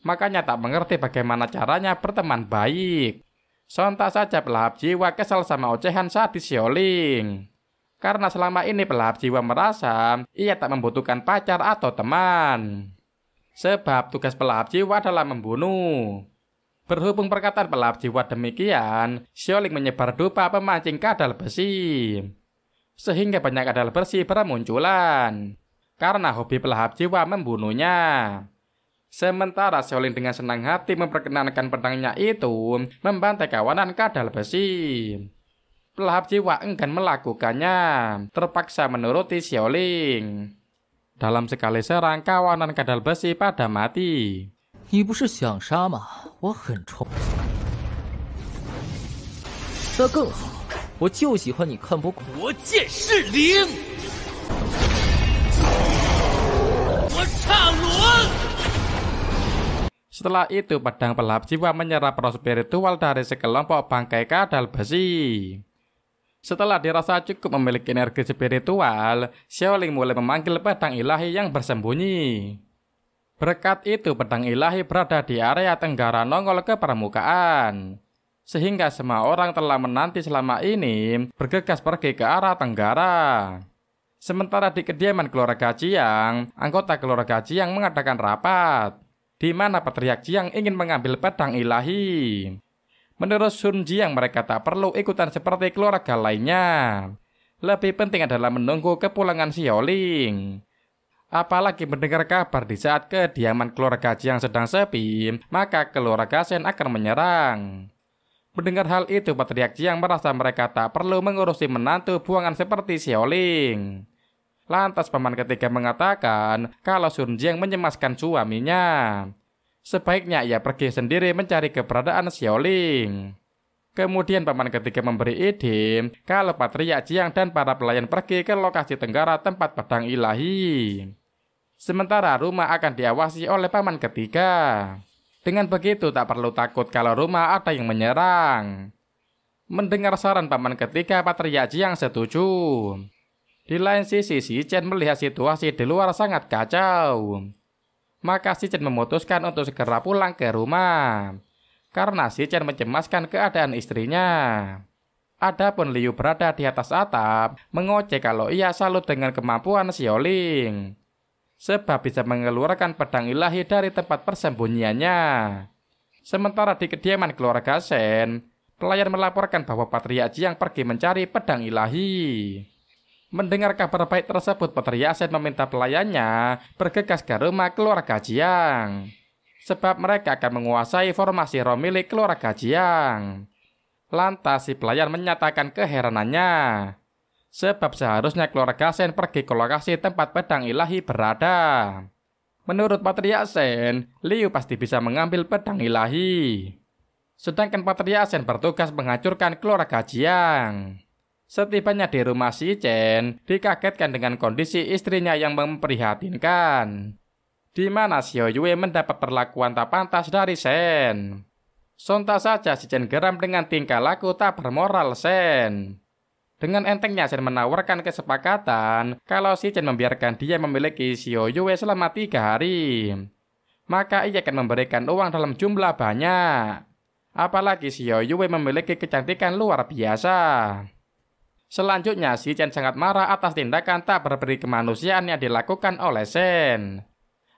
Makanya tak mengerti bagaimana caranya berteman baik. Sontak saja pelahap jiwa kesal sama ocehan sadis Xiaoling. Karena selama ini pelahap jiwa merasa ia tak membutuhkan pacar atau teman. Sebab tugas pelahap jiwa adalah membunuh. Berhubung perkataan pelahap jiwa demikian, Xiaoling menyebar dupa pemancing kadal besi. Sehingga banyak kadal besi bermunculan. karena hobi pelahap jiwa membunuhnya. Sementara Xiaoling dengan senang hati memperkenalkan pedangnya itu membantai kawanan kadal besi. Pelahap jiwa enggan melakukannya, terpaksa menuruti Xiaoling. Dalam sekali serang, kawanan kadal besi pada mati. 你不是想杀吗？我很冲。那更好，我就喜欢你看不惯。国剑是灵，我刹轮。 Setelah itu, pedang pelahap jiwa menyerap roh spiritual dari sekelompok bangkai kadal besi. Setelah dirasa cukup memiliki energi spiritual, Xiaoling mulai memanggil pedang ilahi yang bersembunyi. Berkat itu, pedang ilahi berada di area tenggara nongol ke permukaan. Sehingga semua orang telah menanti selama ini bergegas pergi ke arah tenggara. Sementara di kediaman keluarga Jiang, anggota keluarga Jiang mengadakan rapat, di mana patriark Jiang ingin mengambil pedang ilahi. Menurut Sun Jiang, mereka tak perlu ikutan seperti keluarga lainnya. Lebih penting adalah menunggu kepulangan Xiaoling. Apalagi mendengar kabar di saat kediaman keluarga Jiang sedang sepi, maka keluarga Shen akan menyerang. Mendengar hal itu, patriark Jiang merasa mereka tak perlu mengurusi menantu buangan seperti Xiaoling. Lantas paman ketiga mengatakan kalau Sun Jiang menyemaskan suaminya. Sebaiknya ia pergi sendiri mencari keberadaan Xiaoling. Kemudian paman ketiga memberi ide kalau patriark Jiang dan para pelayan pergi ke lokasi tenggara tempat pedang ilahi. Sementara rumah akan diawasi oleh paman ketiga. Dengan begitu tak perlu takut kalau rumah ada yang menyerang. Mendengar saran paman ketiga, patriark Jiang setuju. Di lain sisi, Si Chen melihat situasi di luar sangat kacau. Maka Si Chen memutuskan untuk segera pulang ke rumah. Karena Si Chen mencemaskan keadaan istrinya. Adapun Liu berada di atas atap, mengoceh kalau ia salut dengan kemampuan Xiaoling. Sebab bisa mengeluarkan pedang ilahi dari tempat persembunyiannya. Sementara di kediaman keluarga Shen, pelayan melaporkan bahwa patriark Jiang pergi mencari pedang ilahi. Mendengar kabar baik tersebut, patriark Shen meminta pelayannya bergegas ke rumah keluarga Jiang. Sebab mereka akan menguasai formasi roh milik keluarga Jiang. Lantas si pelayan menyatakan keheranannya. Sebab seharusnya keluarga Shen pergi ke lokasi tempat pedang ilahi berada. Menurut patriark Shen, Liu pasti bisa mengambil pedang ilahi. Sedangkan patriark Shen bertugas menghancurkan keluarga Jiang. Setibanya di rumah Si Chen, dikagetkan dengan kondisi istrinya yang memprihatinkan. Di mana Xiao Yue mendapat perlakuan tak pantas dari Shen. Sontak saja Si Chen geram dengan tingkah laku tak bermoral Shen. Dengan entengnya Shen menawarkan kesepakatan kalau Si Chen membiarkan dia memiliki Xiao Yue selama 3 hari. Maka ia akan memberikan uang dalam jumlah banyak. Apalagi Xiao Yue memiliki kecantikan luar biasa. Selanjutnya, Si Chen sangat marah atas tindakan tak berberi kemanusiaan yang dilakukan oleh Shen.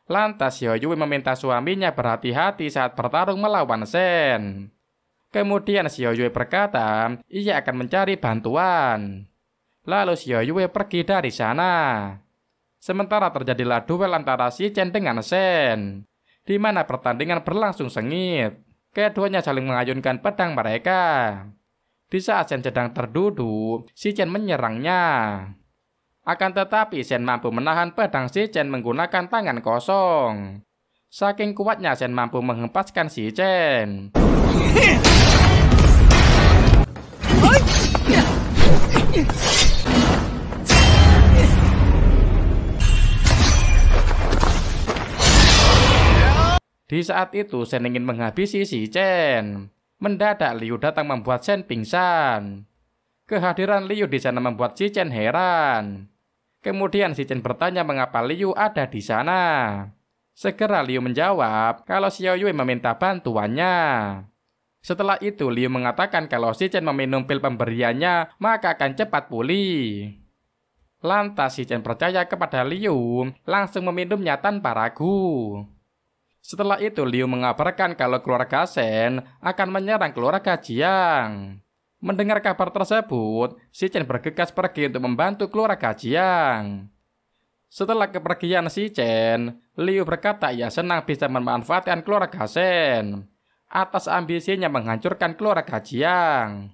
Lantas Xiao Yue meminta suaminya berhati-hati saat bertarung melawan Shen. Kemudian Xiao Yue berkata, ia akan mencari bantuan. Lalu Xiao Yue pergi dari sana. Sementara terjadilah duel antara Si Chen dengan Shen, di mana pertandingan berlangsung sengit. Keduanya saling mengayunkan pedang mereka. Di saat Shen sedang terduduk, Si Chen menyerangnya. Akan tetapi Shen mampu menahan pedang Si Chen menggunakan tangan kosong. Saking kuatnya Shen mampu menghempaskan Si Chen. Di saat itu Shen ingin menghabisi Si Chen. Mendadak Liu datang membuat Shen pingsan. Kehadiran Liu di sana membuat Si Chen heran. Kemudian Si Chen bertanya mengapa Liu ada di sana. Segera Liu menjawab kalau Xiao Yue meminta bantuannya. Setelah itu Liu mengatakan kalau Si Chen meminum pil pemberiannya maka akan cepat pulih. Lantas Si Chen percaya kepada Liu, langsung meminumnya tanpa ragu. Setelah itu Liu mengabarkan kalau keluarga Shen akan menyerang keluarga Jiang. Mendengar kabar tersebut, Si Chen bergegas pergi untuk membantu keluarga Jiang. Setelah kepergian si Chen, Liu berkata ia senang bisa memanfaatkan keluarga Shen atas ambisinya menghancurkan keluarga Jiang.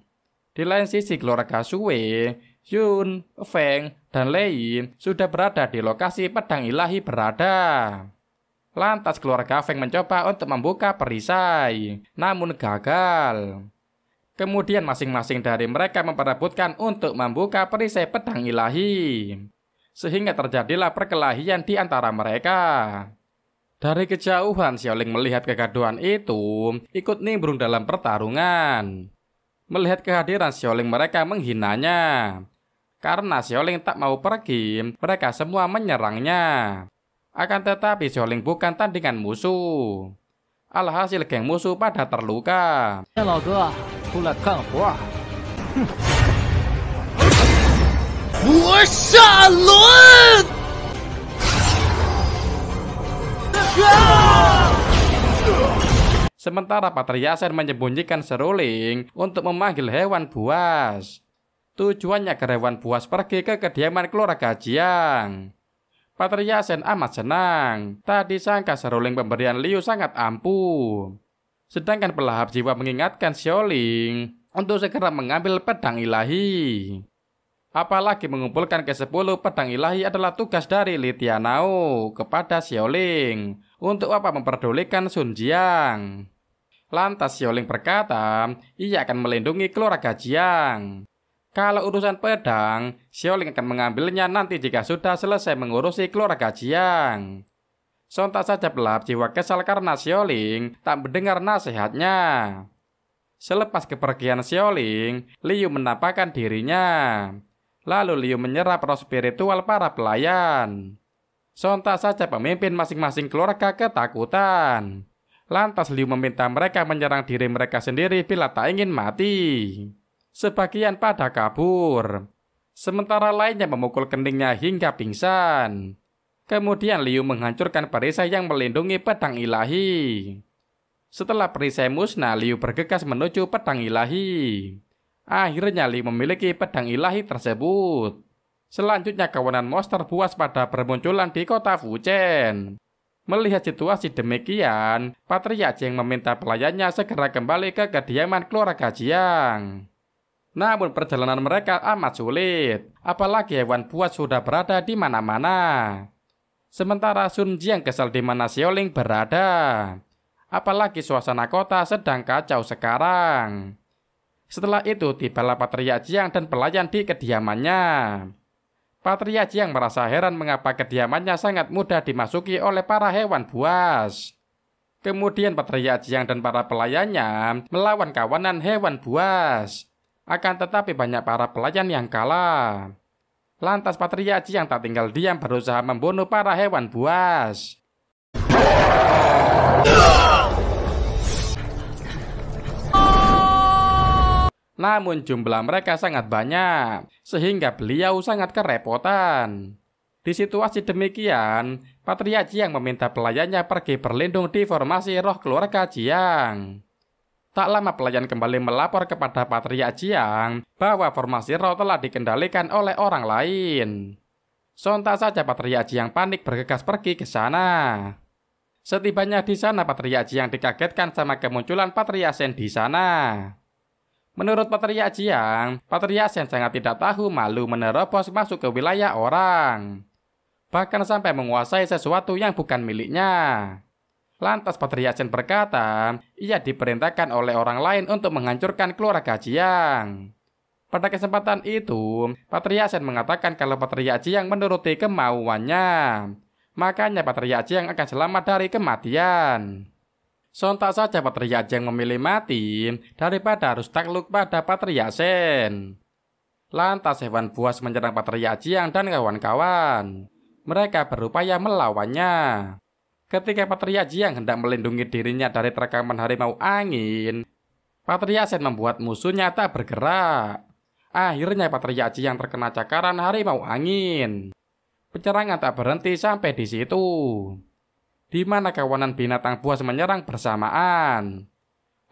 Di lain sisi keluarga Sui, Yun, Feng, dan Lei sudah berada di lokasi pedang ilahi berada. Lantas keluarga Feng mencoba untuk membuka perisai, namun gagal. Kemudian masing-masing dari mereka memperebutkan untuk membuka perisai pedang ilahi. Sehingga terjadilah perkelahian di antara mereka. Dari kejauhan, Xiaoling melihat kegaduhan itu, ikut nimbrung dalam pertarungan. Melihat kehadiran Xiaoling, mereka menghinanya. Karena Xiaoling tak mau pergi, mereka semua menyerangnya. Akan tetapi Xiaoling bukan tandingan musuh. Alhasil geng musuh pada terluka. 老哥出来干活。我杀轮！ Sementara Patria Shen menyembunyikan seruling untuk memanggil hewan buas. Tujuannya agar hewan buas pergi ke kediaman keluarga Jiang. Patria Shen amat senang. Tadi sangka seruling pemberian Liu sangat ampuh. Sedangkan pelahap jiwa mengingatkan Xiaoling untuk segera mengambil pedang ilahi. Apalagi mengumpulkan ke-10 pedang ilahi adalah tugas dari Li Tianao kepada Xiaoling. Untuk apa memperdulikan Sun Jiang? Lantas Xiaoling berkata, ia akan melindungi keluarga Jiang. Kalau urusan pedang, Xiaoling akan mengambilnya nanti jika sudah selesai mengurusi keluarga Jiang. Sontak saja pelahap jiwa kesal karena Xiaoling tak mendengar nasihatnya. Selepas kepergian Xiaoling, Liu menampakkan dirinya. Lalu Liu menyerap roh spiritual para pelayan. Sontak saja pemimpin masing-masing keluarga ketakutan. Lantas Liu meminta mereka menyerang diri mereka sendiri bila tak ingin mati. Sebagian pada kabur. Sementara lainnya memukul keningnya hingga pingsan. Kemudian Liu menghancurkan perisai yang melindungi pedang ilahi. Setelah perisai musnah, Liu bergegas menuju pedang ilahi. Akhirnya Liu memiliki pedang ilahi tersebut. Selanjutnya kawanan monster buas pada bermunculan di kota Fuchen. Melihat situasi demikian, Patria Jiang meminta pelayannya segera kembali ke kediaman keluarga Jiang. Namun perjalanan mereka amat sulit, apalagi hewan buas sudah berada di mana-mana. Sementara Sun Jiang kesal di mana Xiaoling berada. Apalagi suasana kota sedang kacau sekarang. Setelah itu tibalah Patria Jiang dan pelayan di kediamannya. Patria Jiang merasa heran mengapa kediamannya sangat mudah dimasuki oleh para hewan buas. Kemudian Patria Jiang dan para pelayannya melawan kawanan hewan buas. Akan tetapi banyak para pelayan yang kalah. Lantas Patria Jiang tak tinggal diam berusaha membunuh para hewan buas. Namun jumlah mereka sangat banyak, sehingga beliau sangat kerepotan. Di situasi demikian, Patria Jiang meminta pelayannya pergi berlindung di formasi roh keluarga Jiang. Tak lama pelayan kembali melapor kepada Patria Jiang bahwa formasi roh telah dikendalikan oleh orang lain. Sontak saja Patria Jiang panik bergegas pergi ke sana. Setibanya di sana, Patria Jiang dikagetkan sama kemunculan Patria Shen di sana. Menurut Patria Jiang, Patria Shen sangat tidak tahu malu menerobos masuk ke wilayah orang. Bahkan sampai menguasai sesuatu yang bukan miliknya. Lantas Patria Shen berkata, ia diperintahkan oleh orang lain untuk menghancurkan keluarga Jiang. Pada kesempatan itu, Patria Shen mengatakan kalau Patria Jiang menuruti kemauannya. Makanya Patria Jiang akan selamat dari kematian. Sontak saja Patria Jiang memilih mati daripada harus takluk pada Patria Shen. Lantas hewan buas menyerang Patria Jiang dan kawan-kawan. Mereka berupaya melawannya. Ketika Patria Jiang hendak melindungi dirinya dari terkaman harimau angin, Patria Shen membuat musuhnya tak bergerak. Akhirnya Patria Jiang terkena cakaran harimau angin. Penyerangan tak berhenti sampai di situ, di mana kawanan binatang buas menyerang bersamaan.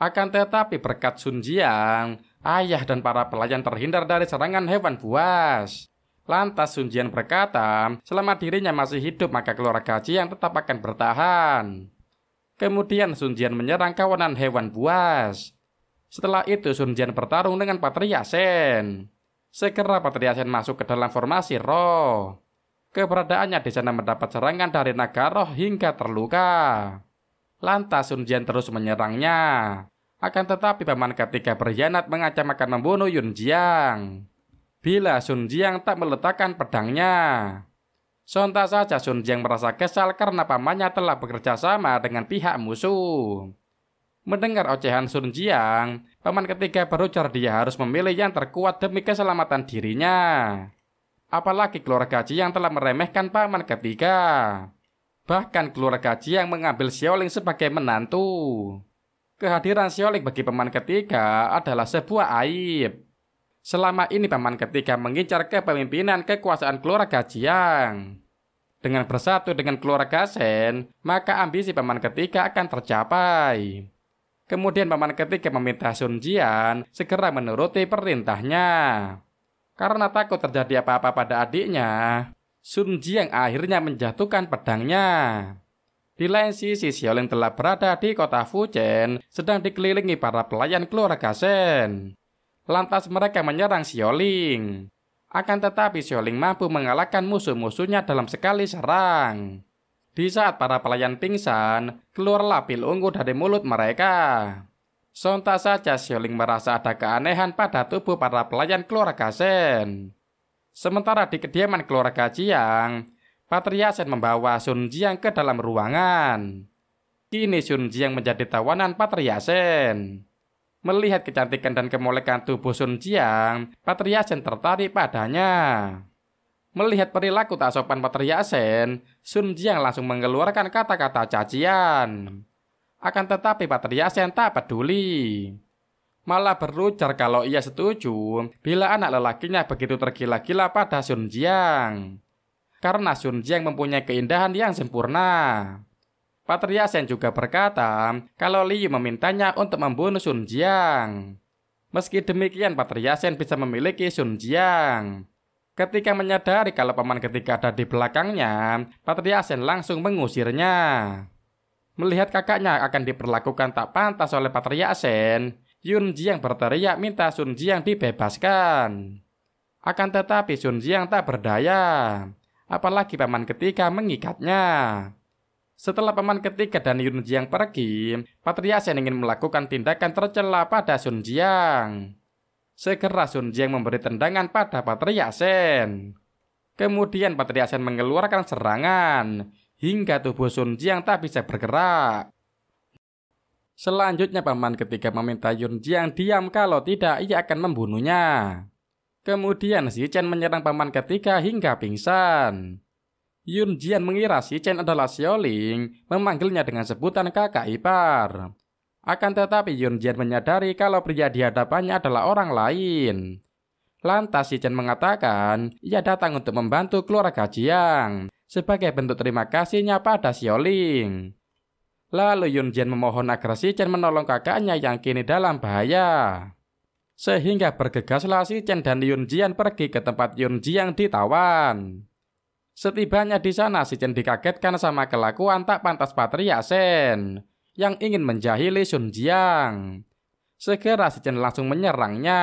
Akan tetapi berkat Sun Jiang, ayah dan para pelayan terhindar dari serangan hewan buas. Lantas Sun Jian berkata, selama dirinya masih hidup maka keluarga Jiang tetap akan bertahan. Kemudian Sun Jian menyerang kawanan hewan buas. Setelah itu Sun Jian bertarung dengan Patria Sen. Segera Patria Sen masuk ke dalam formasi roh. Keberadaannya di sana mendapat serangan dari naga roh hingga terluka. Lantas Sun Jian terus menyerangnya. Akan tetapi paman ketiga berkhianat mengancam akan membunuh Yun Jiang. Bila Sun Jiang tak meletakkan pedangnya. Sontak saja Sun Jiang merasa kesal karena pamannya telah bekerja sama dengan pihak musuh. Mendengar ocehan Sun Jiang, paman ketiga berujar dia harus memilih yang terkuat demi keselamatan dirinya. Apalagi keluarga Jiang telah meremehkan paman ketiga. Bahkan keluarga Jiang mengambil Xiaoling sebagai menantu. Kehadiran Xiaoling bagi paman ketiga adalah sebuah aib. Selama ini paman ketiga mengincar kepemimpinan kekuasaan keluarga Jiang. Dengan bersatu dengan keluarga Shen, maka ambisi paman ketiga akan tercapai. Kemudian paman ketiga meminta Sun Jian segera menuruti perintahnya. Karena takut terjadi apa-apa pada adiknya, Sun Jian akhirnya menjatuhkan pedangnya. Di lain sisi, Xiaoling telah berada di kota Fuchen, sedang dikelilingi para pelayan keluarga Shen. Lantas mereka menyerang Xiaoling. Akan tetapi Xiaoling mampu mengalahkan musuh-musuhnya dalam sekali serang. Di saat para pelayan pingsan, keluarlah pil ungu dari mulut mereka. Sontak saja Xiaoling merasa ada keanehan pada tubuh para pelayan keluarga Shen. Sementara di kediaman keluarga Jiang, Patria Sen membawa Sun Jiang ke dalam ruangan. Kini Sun Jiang menjadi tawanan Patria Sen. Melihat kecantikan dan kemolekan tubuh Sun Jiang, Patria Sen tertarik padanya. Melihat perilaku tak sopan Patria Sen, Sun Jiang langsung mengeluarkan kata-kata cacian. Akan tetapi Patria Sen tak peduli. Malah berujar kalau ia setuju bila anak lelakinya begitu tergila-gila pada Sun Jiang. Karena Sun Jiang mempunyai keindahan yang sempurna. Patria Sen juga berkata kalau Liu memintanya untuk membunuh Sun Jiang. Meski demikian Patria Sen bisa memiliki Sun Jiang. Ketika menyadari kalau paman ketiga ada di belakangnya, Patria Sen langsung mengusirnya. Melihat kakaknya akan diperlakukan tak pantas oleh Patria Sen, Yun Jiang berteriak minta Sun Jiang dibebaskan. Akan tetapi Sun Jiang tak berdaya. Apalagi paman ketiga mengikatnya. Setelah paman ketiga dan Yun Jiang pergi, Patria Sen ingin melakukan tindakan tercela pada Sun Jiang. Segera Sun Jiang memberi tendangan pada Patria Sen. Kemudian Patria Sen mengeluarkan serangan, hingga tubuh Sun Jiang tak bisa bergerak. Selanjutnya paman ketiga meminta Yun Jiang diam, kalau tidak ia akan membunuhnya. Kemudian Xi Chen menyerang paman ketiga hingga pingsan. Yun Jian mengira Xi Chen adalah Xiaoling, memanggilnya dengan sebutan kakak ipar. Akan tetapi Yun Jian menyadari kalau pria di hadapannya adalah orang lain. Lantas Xi Chen mengatakan ia datang untuk membantu keluarga Jiang sebagai bentuk terima kasihnya pada Xiaoling. Lalu Yun Jian memohon agar Xi Chen menolong kakaknya yang kini dalam bahaya. Sehingga bergegaslah Xi Chen dan Yun Jian pergi ke tempat Yun Jiang ditawan. Setibanya di sana, Xi Chen dikagetkan sama kelakuan tak pantas Patria Sen yang ingin menjahili Sun Jiang. Segera Xi Chen langsung menyerangnya.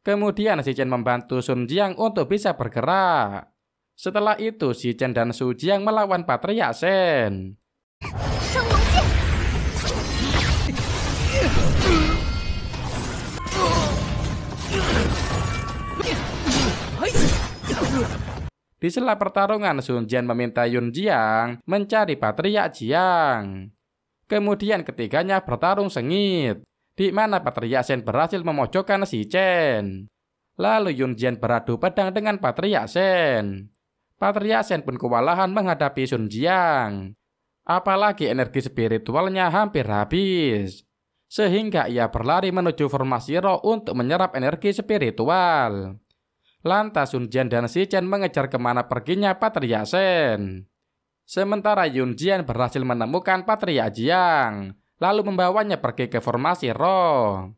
Kemudian Xi Chen membantu Sun Jiang untuk bisa bergerak. Setelah itu Xi Chen dan Su Jiang melawan Patria Sen. Di sela pertarungan, Sun Jian meminta Yun Jiang mencari Patria Jiang. Kemudian ketiganya bertarung sengit, di mana Patria Sen berhasil memojokkan Xi Chen. Lalu Yun Jian beradu pedang dengan Patria Sen. Patria Sen pun kewalahan menghadapi Sun Jiang. Apalagi energi spiritualnya hampir habis. Sehingga ia berlari menuju formasi roh untuk menyerap energi spiritual. Lantas Sun Jian dan Xi Chen mengejar kemana perginya Patria Sen. Sementara Yun Jian berhasil menemukan Patria Jiang, lalu membawanya pergi ke formasi roh.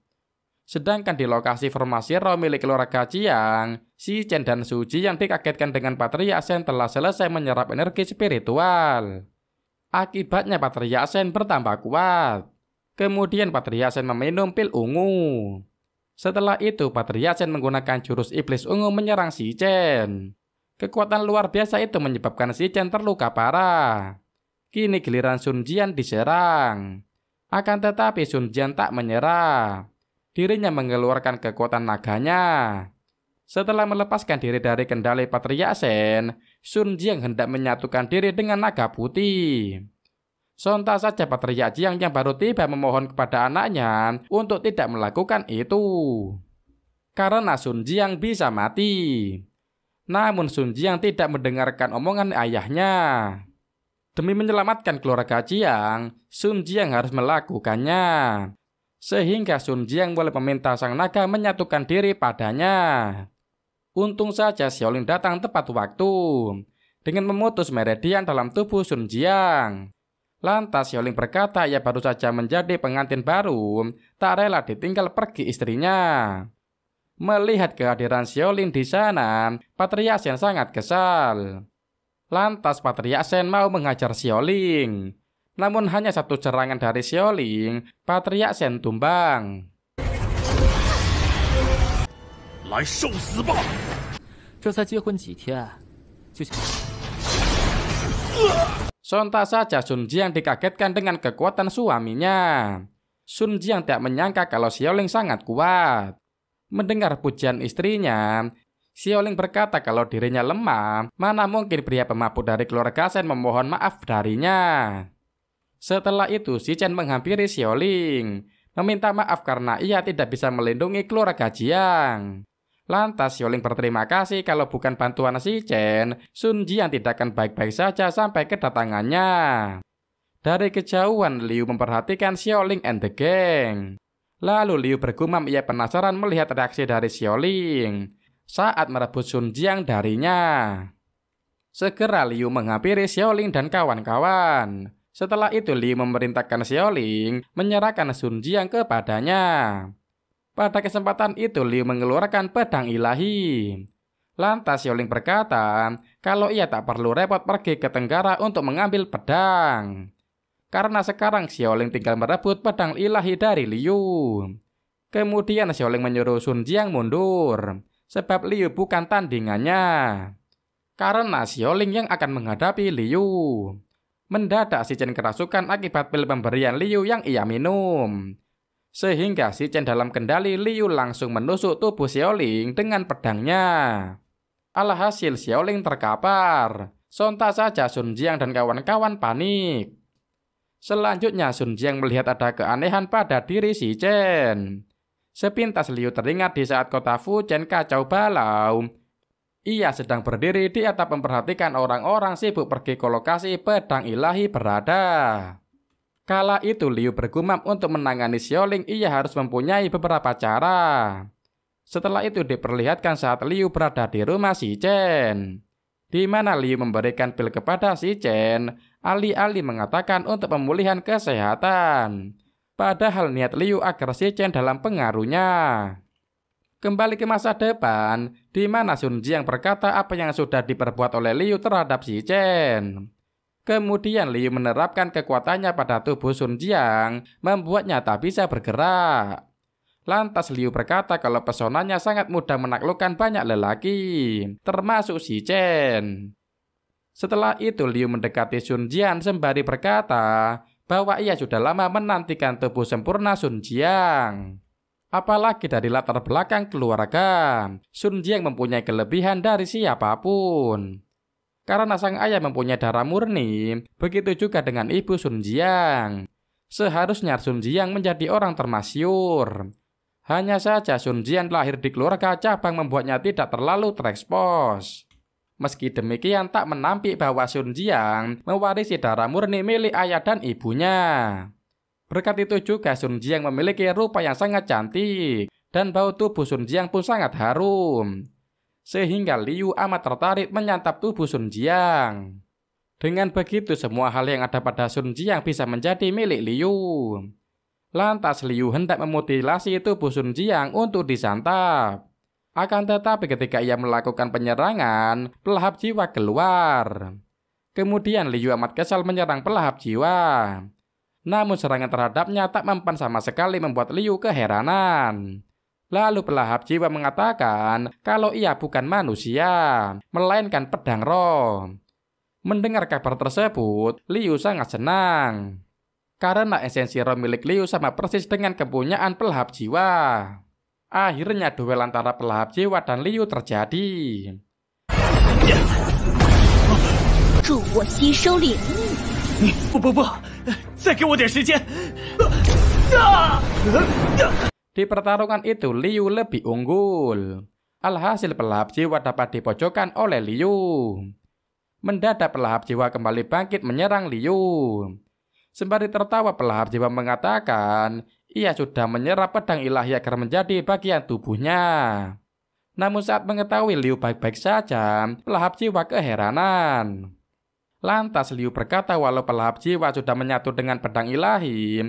Sedangkan di lokasi formasi Ro milik keluarga Jiang, Shi Chen dan Su Ji yang dikagetkan dengan Patria Shen telah selesai menyerap energi spiritual. Akibatnya Patria Shen bertambah kuat. Kemudian Patria Shen meminum pil ungu. Setelah itu Patria Shen menggunakan jurus iblis ungu menyerang Shi Chen. Kekuatan luar biasa itu menyebabkan Shi Chen terluka parah. Kini giliran Sun Jian diserang. Akan tetapi Sun Jian tak menyerah. Dirinya mengeluarkan kekuatan naganya. Setelah melepaskan diri dari kendali Patria Shen, Sun Jian hendak menyatukan diri dengan naga putih. Sontak saja Patria Jiang yang baru tiba memohon kepada anaknya untuk tidak melakukan itu. Karena Sun Jiang bisa mati. Namun Sun Jiang tidak mendengarkan omongan ayahnya. Demi menyelamatkan keluarga Jiang, Sun Jiang harus melakukannya. Sehingga Sun Jiang boleh meminta sang naga menyatukan diri padanya. Untung saja Xiaoling datang tepat waktu dengan memutus meridian dalam tubuh Sun Jiang. Lantas Xiaoling berkata ia baru saja menjadi pengantin baru, tak rela ditinggal pergi istrinya. Melihat kehadiran Xiaoling di sana, Patria Shen sangat kesal. Lantas Patria Shen mau menghajar Xiaoling. Namun hanya satu serangan dari Xiaoling, Patria Shen tumbang. Sontak saja Sun Jiang dikagetkan dengan kekuatan suaminya. Sun Jiang tak menyangka kalau Xiaoling sangat kuat. Mendengar pujian istrinya, Xiaoling berkata kalau dirinya lemah, mana mungkin pria pemabuk dari keluarga Shen memohon maaf darinya. Setelah itu, Shi Chen menghampiri Xiaoling, meminta maaf karena ia tidak bisa melindungi keluarga Jiang. Lantas Xiaoling berterima kasih kalau bukan bantuan Shi Chen, Sun Jiang tidak akan baik-baik saja sampai kedatangannya. Dari kejauhan, Liu memperhatikan Xiaoling and the gang. Lalu Liu bergumam ia penasaran melihat reaksi dari Xiaoling saat merebut Sun Jiang darinya. Segera Liu menghampiri Xiaoling dan kawan-kawan. Setelah itu Liu memerintahkan Xiaoling menyerahkan Sun Jiang kepadanya. Pada kesempatan itu Liu mengeluarkan pedang ilahi. Lantas Xiaoling berkata kalau ia tak perlu repot pergi ke Tenggara untuk mengambil pedang. Karena sekarang Xiaoling tinggal merebut pedang ilahi dari Liu. Kemudian Xiaoling menyuruh Sun Jiang mundur, sebab Liu bukan tandingannya. Karena Xiaoling yang akan menghadapi Liu. Mendadak Shi Chen kerasukan akibat pil pemberian Liu yang ia minum. Sehingga Shi Chen dalam kendali Liu langsung menusuk tubuh Xiaoling dengan pedangnya. Alhasil Xiaoling terkapar. Sontak saja Sun Jiang dan kawan-kawan panik. Selanjutnya Sun Jiang melihat ada keanehan pada diri Shi Chen. Sepintas Liu teringat di saat kota Fujian kacau balau. Ia sedang berdiri di atap memperhatikan orang-orang sibuk pergi ke lokasi pedang ilahi berada. Kala itu Liu bergumam untuk menangani Xiaoling ia harus mempunyai beberapa cara. Setelah itu diperlihatkan saat Liu berada di rumah Shi Chen, di mana Liu memberikan pil kepada Shi Chen, alih-alih mengatakan untuk pemulihan kesehatan. Padahal niat Liu agar Shi Chen dalam pengaruhnya. Kembali ke masa depan, di mana Sun Jiang berkata apa yang sudah diperbuat oleh Liu terhadap Shi Chen. Kemudian Liu menerapkan kekuatannya pada tubuh Sun Jiang, membuatnya tak bisa bergerak. Lantas Liu berkata kalau pesonanya sangat mudah menaklukkan banyak lelaki, termasuk Shi Chen. Setelah itu Liu mendekati Sun Jiang sembari berkata bahwa ia sudah lama menantikan tubuh sempurna Sun Jiang. Apalagi dari latar belakang keluarga, Sun Jiang mempunyai kelebihan dari siapapun. Karena sang ayah mempunyai darah murni, begitu juga dengan ibu Sun Jiang. Seharusnya Sun Jiang menjadi orang termasyur. Hanya saja Sun Jiang lahir di keluarga cabang membuatnya tidak terlalu terekspos. Meski demikian tak menampik bahwa Sun Jiang mewarisi darah murni milik ayah dan ibunya. Berkat itu juga Sun Jiang memiliki rupa yang sangat cantik dan bau tubuh Sun Jiang pun sangat harum. Sehingga Liu amat tertarik menyantap tubuh Sun Jiang. Dengan begitu semua hal yang ada pada Sun Jiang bisa menjadi milik Liu. Lantas Liu hendak memutilasi tubuh Sun Jiang untuk disantap. Akan tetapi ketika ia melakukan penyerangan, pelahap jiwa keluar. Kemudian Liu amat kesal menyerang pelahap jiwa. Namun serangan terhadapnya tak mempan sama sekali membuat Liu keheranan. Lalu pelahap jiwa mengatakan kalau ia bukan manusia, melainkan pedang roh. Mendengar kabar tersebut, Liu sangat senang. Karena esensi roh milik Liu sama persis dengan kepunyaan pelahap jiwa. Akhirnya duel antara pelahap jiwa dan Liu terjadi. 助我吸收领域。不，再给我点时间。Di pertarungan itu Liu lebih unggul. Alhasil pelahap jiwa dapat dipojokkan oleh Liu. Mendadak pelahap jiwa kembali bangkit menyerang Liu. Sembari tertawa pelahap jiwa mengatakan ia sudah menyerap pedang ilahi agar menjadi bagian tubuhnya. Namun saat mengetahui Liu baik-baik saja, pelahap jiwa keheranan. Lantas Liu berkata walau pelahap jiwa sudah menyatu dengan pedang ilahi,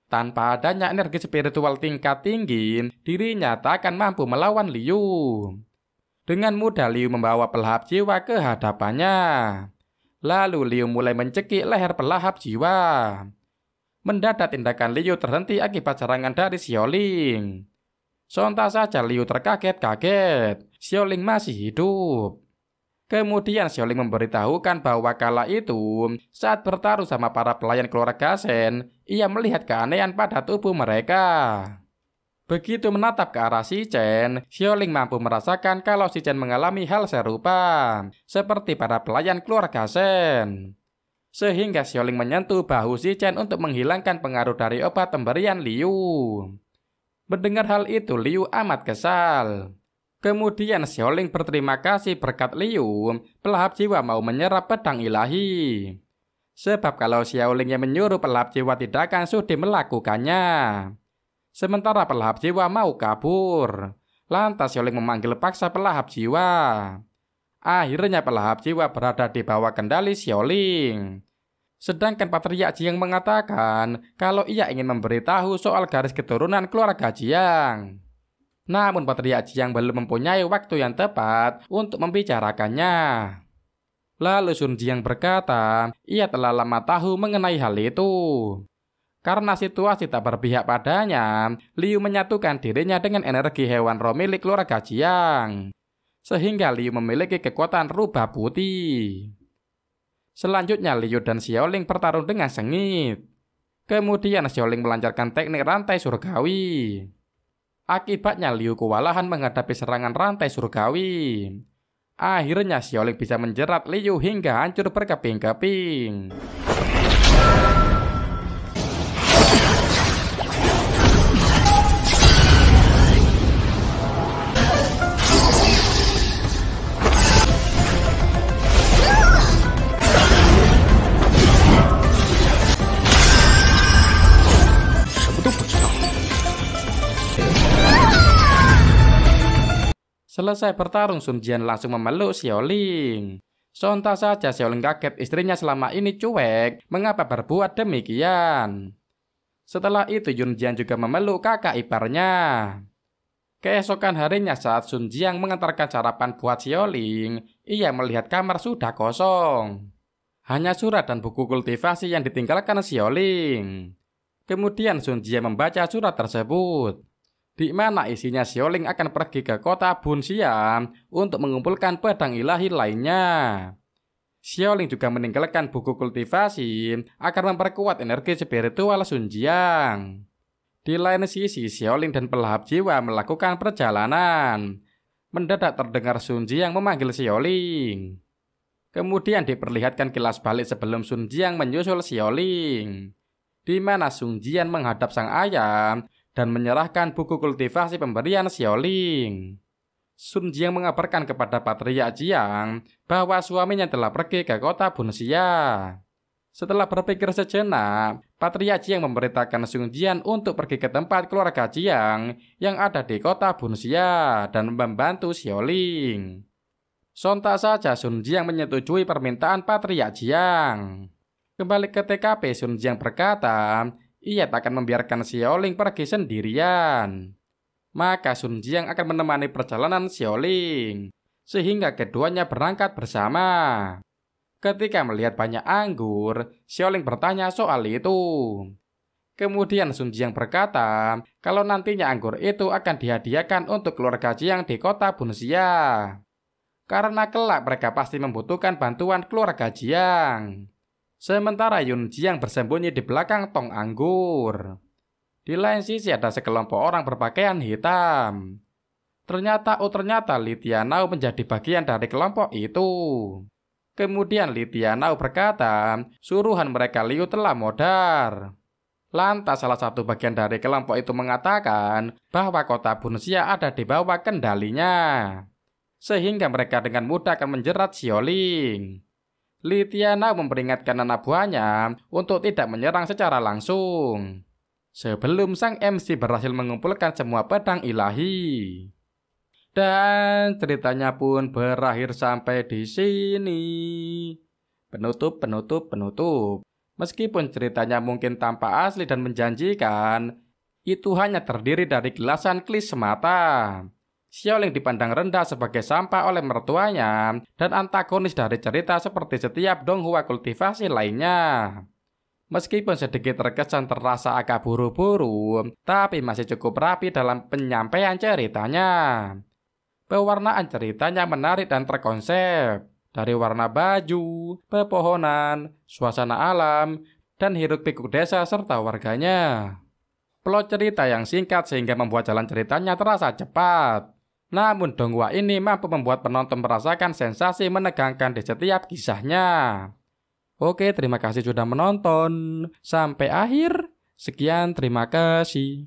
tanpa adanya energi spiritual tingkat tinggi, dirinya tak akan mampu melawan Liu. Dengan mudah Liu membawa pelahap jiwa ke hadapannya. Lalu Liu mulai mencekik leher pelahap jiwa. Mendadak tindakan Liu terhenti akibat serangan dari Xiaoling. Sontak saja Liu terkaget-kaget. Xiaoling masih hidup. Kemudian Xiaoling memberitahukan bahwa kala itu, saat bertaruh sama para pelayan keluarga Shen, ia melihat keanehan pada tubuh mereka. Begitu menatap ke arah si Chen, Xiaoling mampu merasakan kalau si Chen mengalami hal serupa, seperti para pelayan keluarga Shen. Sehingga Xiaoling menyentuh bahu si Chen untuk menghilangkan pengaruh dari obat pemberian Liu. Mendengar hal itu, Liu amat kesal. Kemudian Xiaoling berterima kasih berkat Liu, pelahap jiwa mau menyerap pedang ilahi. Sebab kalau Xiaoling yang menyuruh pelahap jiwa tidak akan sudi melakukannya. Sementara pelahap jiwa mau kabur. Lantas Xiaoling memanggil paksa pelahap jiwa. Akhirnya pelahap jiwa berada di bawah kendali Xiaoling. Sedangkan Patriark Jiang mengatakan kalau ia ingin memberitahu soal garis keturunan keluarga Jiang. Namun Patriark Jiang belum mempunyai waktu yang tepat untuk membicarakannya. Lalu Sun Jiang berkata, ia telah lama tahu mengenai hal itu. Karena situasi tak berpihak padanya, Liu menyatukan dirinya dengan energi hewan roh milik keluarga Jiang. Sehingga Liu memiliki kekuatan rubah putih. Selanjutnya Liu dan Xiaoling bertarung dengan sengit. Kemudian Xiaoling melancarkan teknik rantai surgawi. Akibatnya Liu kewalahan menghadapi serangan rantai surgawi. Akhirnya Xiaoling bisa menjerat Liu hingga hancur berkeping-keping. Selesai bertarung, Sun Jian langsung memeluk Xiaoling. Sontak saja Xiaoling kaget istrinya selama ini cuek, mengapa berbuat demikian. Setelah itu Yun Jian juga memeluk kakak iparnya. Keesokan harinya saat Sun Jiang mengantarkan sarapan buat Xiaoling, ia melihat kamar sudah kosong. Hanya surat dan buku kultivasi yang ditinggalkan Xiaoling. Kemudian Sun Jiang membaca surat tersebut, di mana isinya Xiaoling akan pergi ke kota Bunxia untuk mengumpulkan pedang ilahi lainnya. Xiaoling juga meninggalkan buku kultivasi agar memperkuat energi spiritual Sun Jiang. Di lain sisi, Xiaoling dan pelahap jiwa melakukan perjalanan. Mendadak terdengar Sun Jiang memanggil Xiaoling. Kemudian diperlihatkan kilas balik sebelum Sun Jiang menyusul Xiaoling, di mana Sun Jian menghadap sang ayah dan menyerahkan buku kultivasi pemberian Xiaoling. Sun Jiang mengabarkan kepada Patriark Jiang bahwa suaminya telah pergi ke kota Bunxia. Setelah berpikir sejenak, Patriark Jiang memberitakan Sun Jian untuk pergi ke tempat keluarga Jiang yang ada di kota Bunxia dan membantu Xiaoling. Sontak saja Sun Jiang menyetujui permintaan Patriark Jiang. Kembali ke TKP, Sun Jiang berkata, ia tak akan membiarkan Xiaoling pergi sendirian. Maka Sun Jiang akan menemani perjalanan Xiaoling, sehingga keduanya berangkat bersama. Ketika melihat banyak anggur, Xiaoling bertanya soal itu. Kemudian Sun Jiang berkata kalau nantinya anggur itu akan dihadiahkan untuk keluarga Jiang di kota Bunxia. Karena kelak mereka pasti membutuhkan bantuan keluarga Jiang. Sementara Yun Jiang bersembunyi di belakang tong anggur. Di lain sisi ada sekelompok orang berpakaian hitam. Ternyata Li Tianao menjadi bagian dari kelompok itu. Kemudian Li Tianao berkata, suruhan mereka Liu telah modar. Lantas salah satu bagian dari kelompok itu mengatakan bahwa kota Bunxia ada di bawah kendalinya, sehingga mereka dengan mudah akan menjerat Xiaoling. Li Tianao memperingatkan anak buahnya untuk tidak menyerang secara langsung, sebelum sang MC berhasil mengumpulkan semua pedang ilahi. Dan ceritanya pun berakhir sampai di sini. Penutup. Meskipun ceritanya mungkin tampak asli dan menjanjikan, itu hanya terdiri dari kilasan klis semata. Xiaoling dipandang rendah sebagai sampah oleh mertuanya dan antagonis dari cerita seperti setiap donghua kultivasi lainnya. Meskipun sedikit terkesan terasa agak buru-buru, tapi masih cukup rapi dalam penyampaian ceritanya. Pewarnaan ceritanya menarik dan terkonsep. Dari warna baju, pepohonan, suasana alam, dan hiruk-pikuk desa serta warganya. Plot cerita yang singkat sehingga membuat jalan ceritanya terasa cepat. Namun donghua ini mampu membuat penonton merasakan sensasi menegangkan di setiap kisahnya. Oke, terima kasih sudah menonton. Sampai akhir. Sekian, terima kasih.